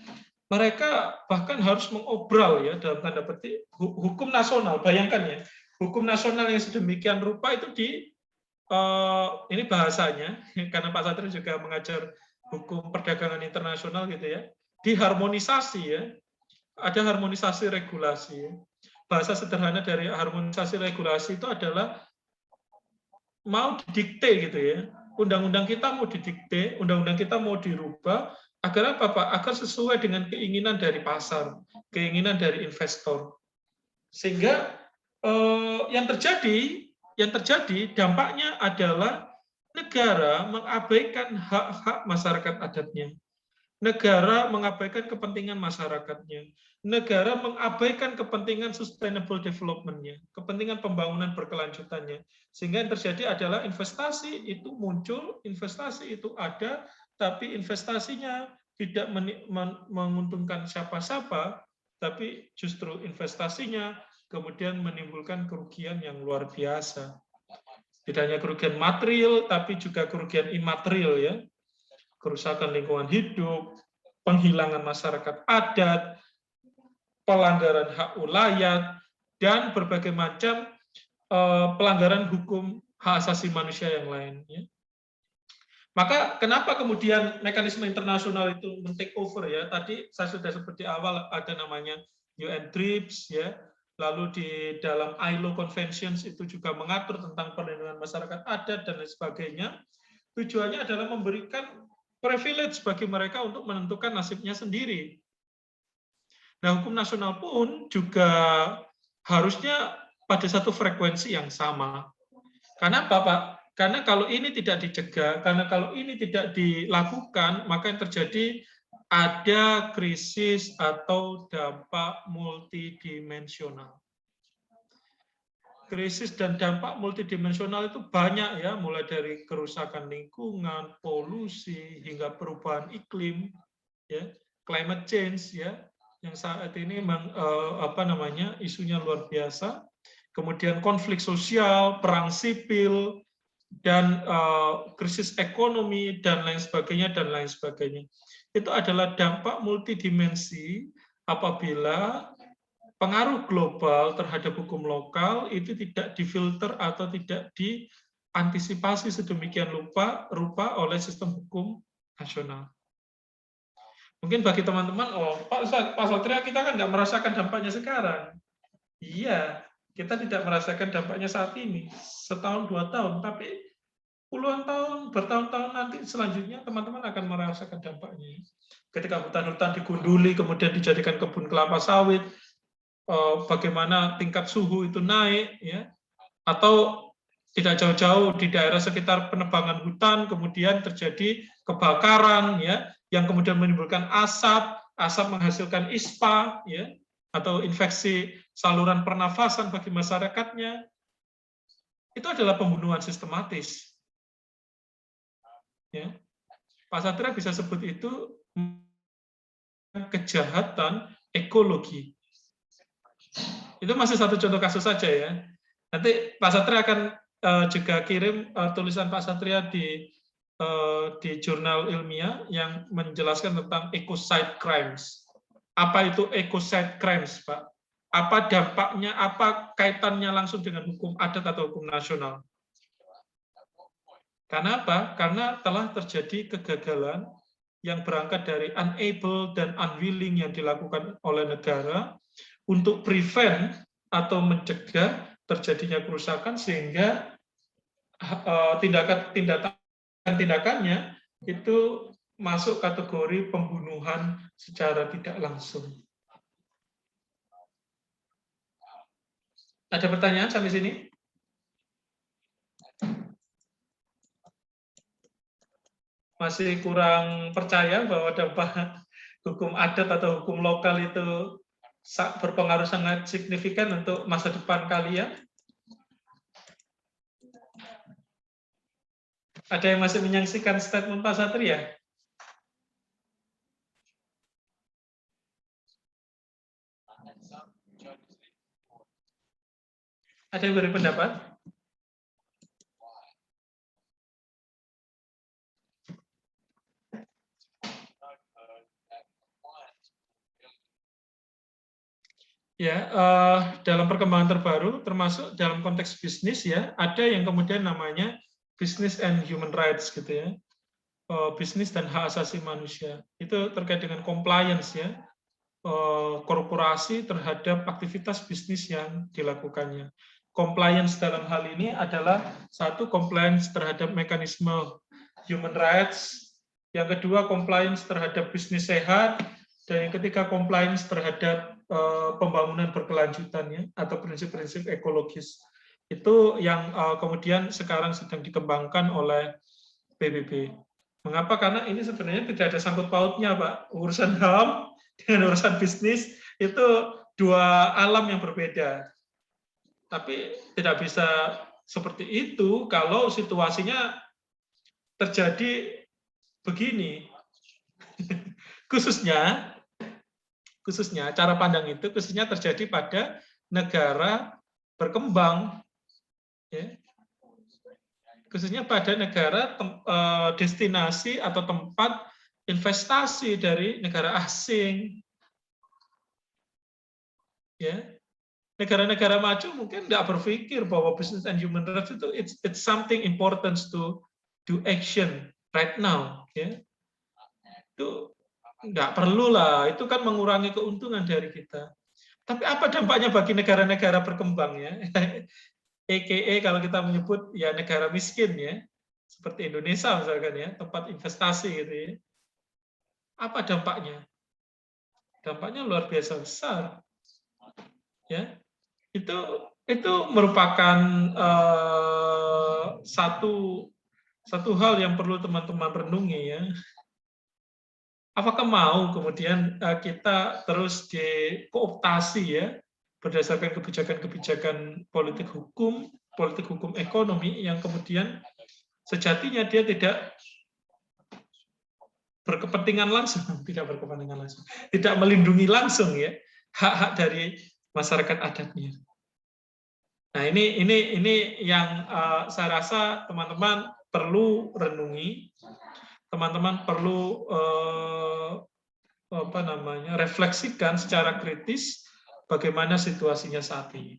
mereka bahkan harus mengobral ya dalam tanda petik hukum nasional. Bayangkan ya, hukum nasional yang sedemikian rupa itu ini bahasanya karena Pak Satrio juga mengajar hukum perdagangan internasional gitu ya, diharmonisasi ya, ada harmonisasi regulasi. Bahasa sederhana dari harmonisasi regulasi itu adalah mau didikte gitu ya, undang-undang kita mau didikte, undang-undang kita mau dirubah agar apa Pak? Agar sesuai dengan keinginan dari pasar, keinginan dari investor. Sehingga yang terjadi dampaknya adalah negara mengabaikan hak-hak masyarakat adatnya. Negara mengabaikan kepentingan masyarakatnya. Negara mengabaikan kepentingan sustainable development-nya, kepentingan pembangunan berkelanjutannya. Sehingga yang terjadi adalah investasi itu muncul, investasi itu ada, tapi investasinya tidak menguntungkan siapa-siapa, tapi justru investasinya kemudian menimbulkan kerugian yang luar biasa. Tidak hanya kerugian material, tapi juga kerugian imaterial ya. Kerusakan lingkungan hidup, penghilangan masyarakat adat, pelanggaran hak ulayat, dan berbagai macam pelanggaran hukum hak asasi manusia yang lain. Ya. Maka kenapa kemudian mekanisme internasional itu men-take over ya? Tadi saya sudah sebut di awal ada namanya UN TRIPS ya. Lalu di dalam ILO Conventions itu juga mengatur tentang perlindungan masyarakat adat dan lain sebagainya. Tujuannya adalah memberikan privilege bagi mereka untuk menentukan nasibnya sendiri. Nah, hukum nasional pun juga harusnya pada satu frekuensi yang sama. Karena apa, Pak? Karena kalau ini tidak dicegah, karena kalau ini tidak dilakukan, maka yang terjadi ada krisis atau dampak multidimensional. Krisis dan dampak multidimensional itu banyak ya, mulai dari kerusakan lingkungan, polusi, hingga perubahan iklim, ya, climate change ya, yang saat ini isunya luar biasa. Kemudian konflik sosial, perang sipil, dan krisis ekonomi dan lain sebagainya dan lain sebagainya. Itu adalah dampak multidimensi apabila pengaruh global terhadap hukum lokal itu tidak difilter atau tidak diantisipasi sedemikian rupa oleh sistem hukum nasional. Mungkin bagi teman-teman, Pak Satrio, kita kan nggak merasakan dampaknya sekarang. Iya, kita tidak merasakan dampaknya saat ini, setahun, 2 tahun, tapi puluhan tahun, bertahun-tahun nanti selanjutnya teman-teman akan merasakan dampaknya. Ketika hutan-hutan digunduli, kemudian dijadikan kebun kelapa sawit, bagaimana tingkat suhu itu naik, ya, Atau tidak jauh-jauh di daerah sekitar penebangan hutan, kemudian terjadi kebakaran, ya, yang kemudian menimbulkan asap menghasilkan ISPA, ya, atau infeksi saluran pernafasan bagi masyarakatnya. Itu adalah pembunuhan sistematis. Ya. Pak Satria bisa sebut itu kejahatan ekologi. Itu masih satu contoh kasus saja ya. Nanti Pak Satria akan juga kirim tulisan Pak Satria di jurnal ilmiah yang menjelaskan tentang ecocide crimes. Apa itu ecocide crimes, Pak? Apa dampaknya, apa kaitannya langsung dengan hukum adat atau hukum nasional? Karena apa? Karena telah terjadi kegagalan yang berangkat dari unable dan unwilling yang dilakukan oleh negara untuk prevent atau mencegah terjadinya kerusakan, sehingga tindakannya itu masuk kategori pembunuhan secara tidak langsung. Ada pertanyaan sampai sini? Masih kurang percaya bahwa dampak hukum adat atau hukum lokal itu berpengaruh sangat signifikan untuk masa depan kalian? Ada yang masih menyaksikan statement Pak Satria? Ada yang beri pendapat? Ya, dalam perkembangan terbaru, termasuk dalam konteks bisnis ya, ada yang kemudian namanya business and human rights gitu ya, bisnis dan hak asasi manusia. Itu terkait dengan compliance ya, korporasi terhadap aktivitas bisnis yang dilakukannya. Compliance dalam hal ini adalah satu, compliance terhadap mekanisme human rights, yang kedua compliance terhadap bisnis sehat, dan yang ketiga compliance terhadap pembangunan berkelanjutannya atau prinsip-prinsip ekologis. Itu yang kemudian sekarang sedang dikembangkan oleh PBB. Mengapa? Karena ini sebenarnya tidak ada sangkut pautnya, Pak. Urusan HAM dengan urusan bisnis itu dua alam yang berbeda. Tapi tidak bisa seperti itu kalau situasinya terjadi begini. Khususnya cara pandang itu khususnya terjadi pada negara berkembang, ya. Khususnya pada negara destinasi atau tempat investasi dari negara asing, ya. Negara-negara maju mungkin nggak berpikir bahwa business and human rights itu it's something important to do action right now, ya. Itu nggak perlu lah, itu kan mengurangi keuntungan dari kita. Tapi apa dampaknya bagi negara-negara berkembang ya? EKE kalau kita menyebut ya negara miskin ya, seperti Indonesia misalkan ya, tempat investasi gitu ya. Apa dampaknya? Dampaknya luar biasa besar. Ya. Itu merupakan satu hal yang perlu teman-teman renungi ya. Apakah mau kemudian kita terus dikooptasi ya berdasarkan kebijakan-kebijakan politik hukum ekonomi yang kemudian sejatinya dia tidak berkepentingan langsung, tidak melindungi langsung ya hak-hak dari masyarakat adatnya. Nah ini yang saya rasa teman-teman perlu renungi. Teman-teman perlu refleksikan secara kritis bagaimana situasinya saat ini.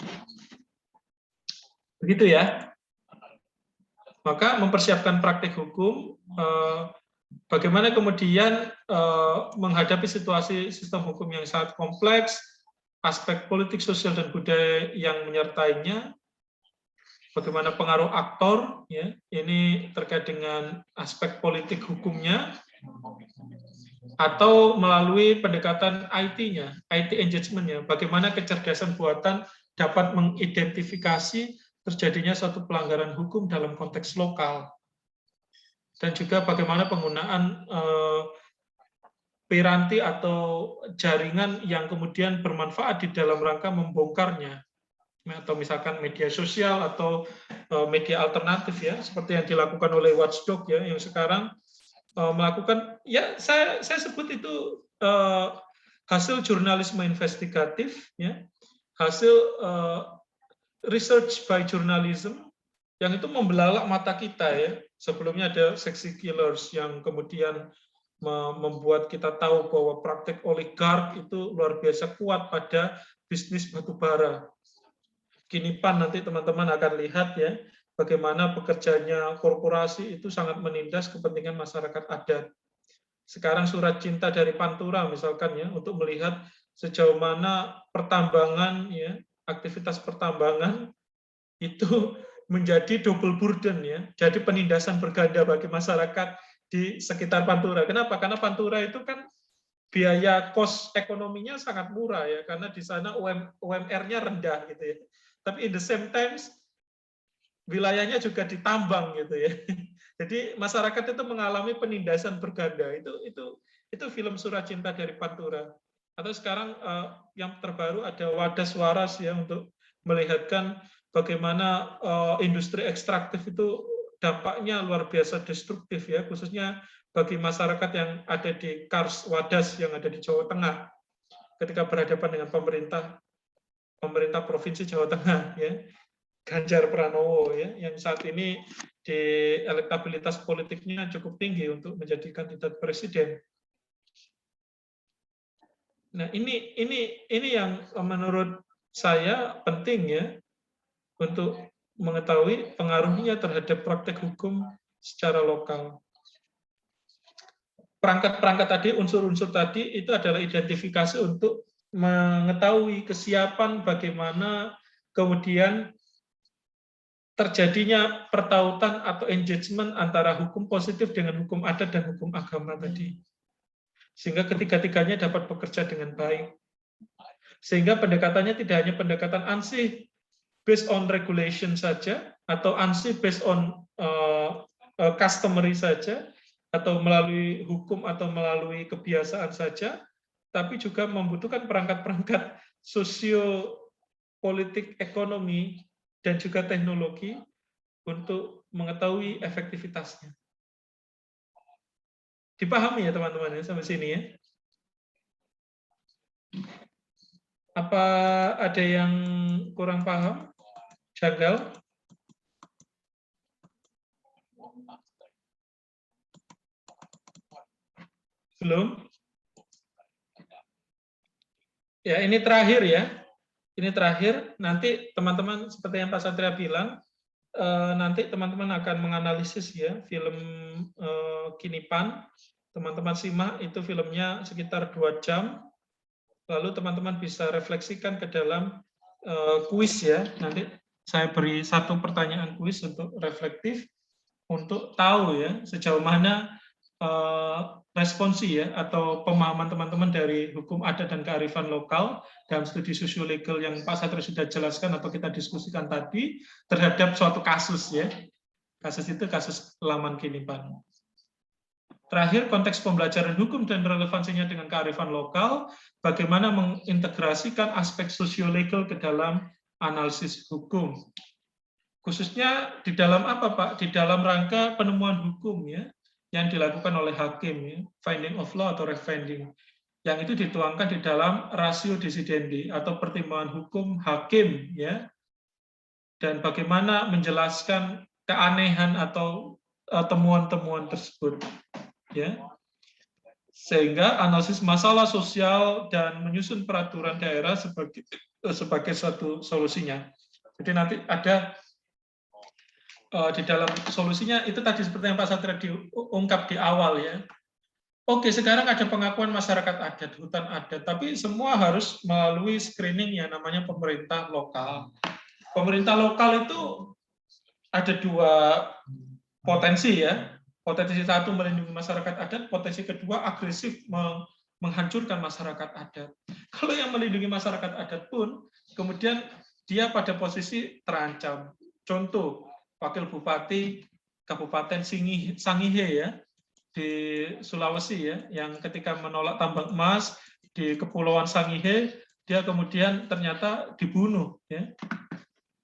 Begitu ya. Maka mempersiapkan praktik hukum, bagaimana kemudian menghadapi situasi sistem hukum yang sangat kompleks, aspek politik, sosial, dan budaya yang menyertainya, bagaimana pengaruh aktor, ya, ini terkait dengan aspek politik hukumnya, atau melalui pendekatan IT-nya, IT engagement-nya, bagaimana kecerdasan buatan dapat mengidentifikasi terjadinya suatu pelanggaran hukum dalam konteks lokal. Dan juga bagaimana penggunaan piranti atau jaringan yang kemudian bermanfaat di dalam rangka membongkarnya, atau misalkan media sosial atau media alternatif ya, seperti yang dilakukan oleh Watchdog ya, yang sekarang melakukan ya saya sebut itu hasil jurnalisme investigatif ya, hasil research by journalism yang itu membelalak mata kita ya. Sebelumnya ada Sexy Killers yang kemudian membuat kita tahu bahwa praktek oligark itu luar biasa kuat pada bisnis batubara. Kinipan nanti teman-teman akan lihat ya, bagaimana bekerjanya korporasi itu sangat menindas kepentingan masyarakat adat. Sekarang surat cinta dari Pantura misalkan ya, untuk melihat sejauh mana pertambangan ya, aktivitas pertambangan itu menjadi double burden ya, jadi penindasan berganda bagi masyarakat di sekitar Pantura. Kenapa? Karena Pantura itu kan biaya kos ekonominya sangat murah ya, karena di sana UMR-nya rendah gitu ya. Tapi in the same times wilayahnya juga ditambang gitu ya. Jadi masyarakat itu mengalami penindasan berganda. Itu film Surat Cinta dari Pantura. Atau sekarang yang terbaru ada Wadas Waras ya, untuk melihatkan bagaimana industri ekstraktif itu dampaknya luar biasa destruktif ya, khususnya bagi masyarakat yang ada di Kars Wadas yang ada di Jawa Tengah ketika berhadapan dengan pemerintah Provinsi Jawa Tengah ya, Ganjar Pranowo ya, yang saat ini di elektabilitas politiknya cukup tinggi untuk menjadi kandidat presiden. Nah, ini yang menurut saya penting ya, untuk mengetahui pengaruhnya terhadap praktek hukum secara lokal. Perangkat-perangkat tadi, unsur-unsur tadi itu adalah identifikasi untuk mengetahui kesiapan bagaimana kemudian terjadinya pertautan atau engagement antara hukum positif dengan hukum adat dan hukum agama tadi. Sehingga ketiga-tiganya dapat bekerja dengan baik. Sehingga pendekatannya tidak hanya pendekatan ansih based on regulation saja, atau ansih based on customary saja, atau melalui hukum atau melalui kebiasaan saja, tapi juga membutuhkan perangkat-perangkat sosio-politik, ekonomi, dan juga teknologi untuk mengetahui efektivitasnya. Dipahami ya teman-teman ya sampai sini ya? Apa ada yang kurang paham? Janggal? Belum? Ya, ini terakhir ya. Ini terakhir. Nanti teman-teman seperti yang Pak Satria bilang, nanti teman-teman akan menganalisis ya film Kinipan. Teman-teman simak, itu filmnya sekitar 2 jam. Lalu teman-teman bisa refleksikan ke dalam kuis ya. Nanti saya beri 1 pertanyaan kuis untuk reflektif, untuk tahu ya sejauh mana responsi ya atau pemahaman teman-teman dari hukum adat dan kearifan lokal dalam studi sosiolegal yang Pak Satria sudah jelaskan atau kita diskusikan tadi terhadap suatu kasus ya. Kasus itu kasus Laman Kinipan. Terakhir, konteks pembelajaran hukum dan relevansinya dengan kearifan lokal, bagaimana mengintegrasikan aspek sosiolegal ke dalam analisis hukum. Khususnya di dalam apa, Pak? Di dalam rangka penemuan hukum ya, yang dilakukan oleh hakim ya, finding of law atau reฟ-finding. Yang itu dituangkan di dalam ratio decidendi atau pertimbangan hukum hakim ya. Dan bagaimana menjelaskan keanehan atau temuan-temuan tersebut ya. Sehingga analisis masalah sosial dan menyusun peraturan daerah sebagai satu solusinya. Jadi nanti ada di dalam solusinya itu tadi seperti yang Pak Satria diungkap di awal ya. Oke, sekarang ada pengakuan masyarakat adat, hutan adat, tapi semua harus melalui screening yang namanya pemerintah lokal. Pemerintah lokal itu ada 2 potensi ya. Potensi 1 melindungi masyarakat adat, potensi kedua agresif menghancurkan masyarakat adat. Kalau yang melindungi masyarakat adat pun kemudian dia pada posisi terancam. contoh Wakil Bupati Kabupaten Sangihe ya di Sulawesi ya, yang ketika menolak tambang emas di Kepulauan Sangihe, dia kemudian ternyata dibunuh ya.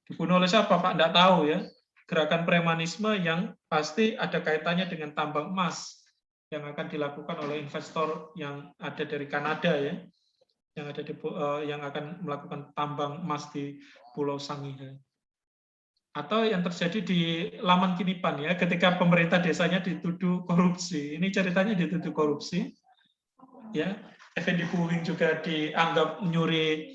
Dibunuh oleh siapa Pak? Tidak tahu ya. Gerakan premanisme yang pasti ada kaitannya dengan tambang emas yang akan dilakukan oleh investor yang ada dari Kanada ya, yang akan melakukan tambang emas di Pulau Sangihe. Atau yang terjadi di Laman Kinipan ya, ketika pemerintah desanya dituduh korupsi. Ini ceritanya dituduh korupsi. Ya, Effendi Puwing juga dianggap nyuri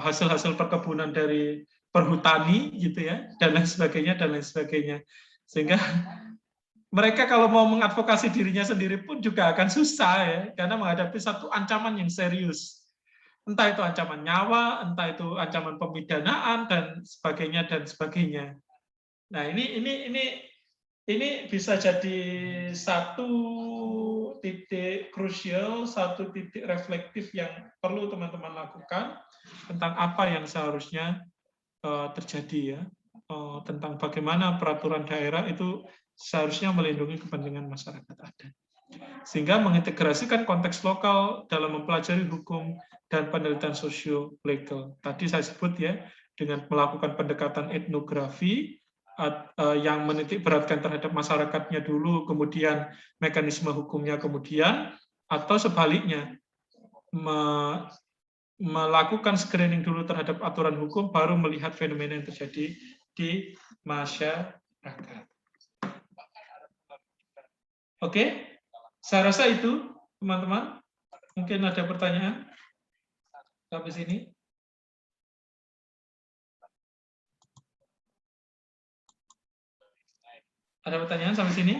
hasil-hasil perkebunan dari perhutani gitu ya, dan lain sebagainya. Sehingga mereka kalau mau mengadvokasi dirinya sendiri pun juga akan susah ya, karena menghadapi satu ancaman yang serius. Entah itu ancaman nyawa, entah itu ancaman pemidanaan dan sebagainya. Nah, ini bisa jadi satu titik krusial, satu titik reflektif yang perlu teman-teman lakukan tentang apa yang seharusnya terjadi ya, tentang bagaimana peraturan daerah itu seharusnya melindungi kepentingan masyarakat adat. Sehingga mengintegrasikan konteks lokal dalam mempelajari hukum dan penelitian sosio-legal. Tadi saya sebut ya, dengan melakukan pendekatan etnografi yang menitik beratkan terhadap masyarakatnya dulu, kemudian mekanisme hukumnya kemudian, atau sebaliknya, melakukan screening dulu terhadap aturan hukum, baru melihat fenomena yang terjadi di masyarakat. Oke? Saya rasa itu, teman-teman. Mungkin ada pertanyaan sampai sini. Ada pertanyaan sampai sini?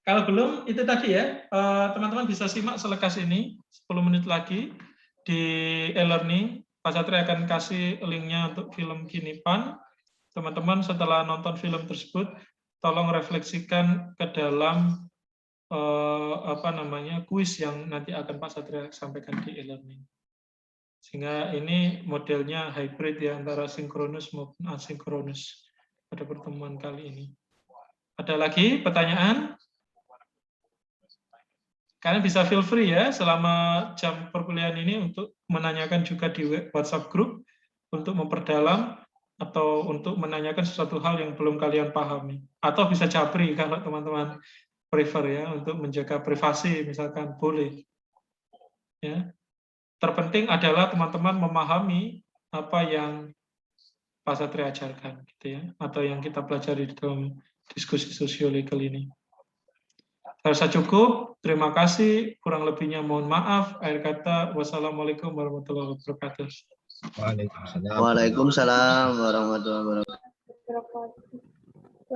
Kalau belum, itu tadi ya, teman-teman bisa simak selekas ini, 10 menit lagi, di e-learning. Pak Satria akan kasih linknya untuk film Kinipan. Teman-teman setelah nonton film tersebut, tolong refleksikan ke dalam kuis yang nanti akan Pak Satria sampaikan di e-learning. Sehingga ini modelnya hybrid ya, antara sinkronus maupun asinkronus pada pertemuan kali ini. Ada lagi pertanyaan? Kalian bisa feel free ya selama jam perkuliahan ini untuk menanyakan juga di WhatsApp group untuk memperdalam atau untuk menanyakan sesuatu hal yang belum kalian pahami. Atau bisa japri kalau teman-teman prefer ya, untuk menjaga privasi misalkan, boleh. Ya. Terpenting adalah teman-teman memahami apa yang Pak Satria ajarkan gitu ya, atau yang kita pelajari di dalam diskusi sosio-legal ini. Saya rasa cukup. Terima kasih. Kurang lebihnya mohon maaf. Akhir kata, wassalamualaikum warahmatullahi wabarakatuh. Waalaikumsalam. Waalaikumsalam warahmatullahi wabarakatuh.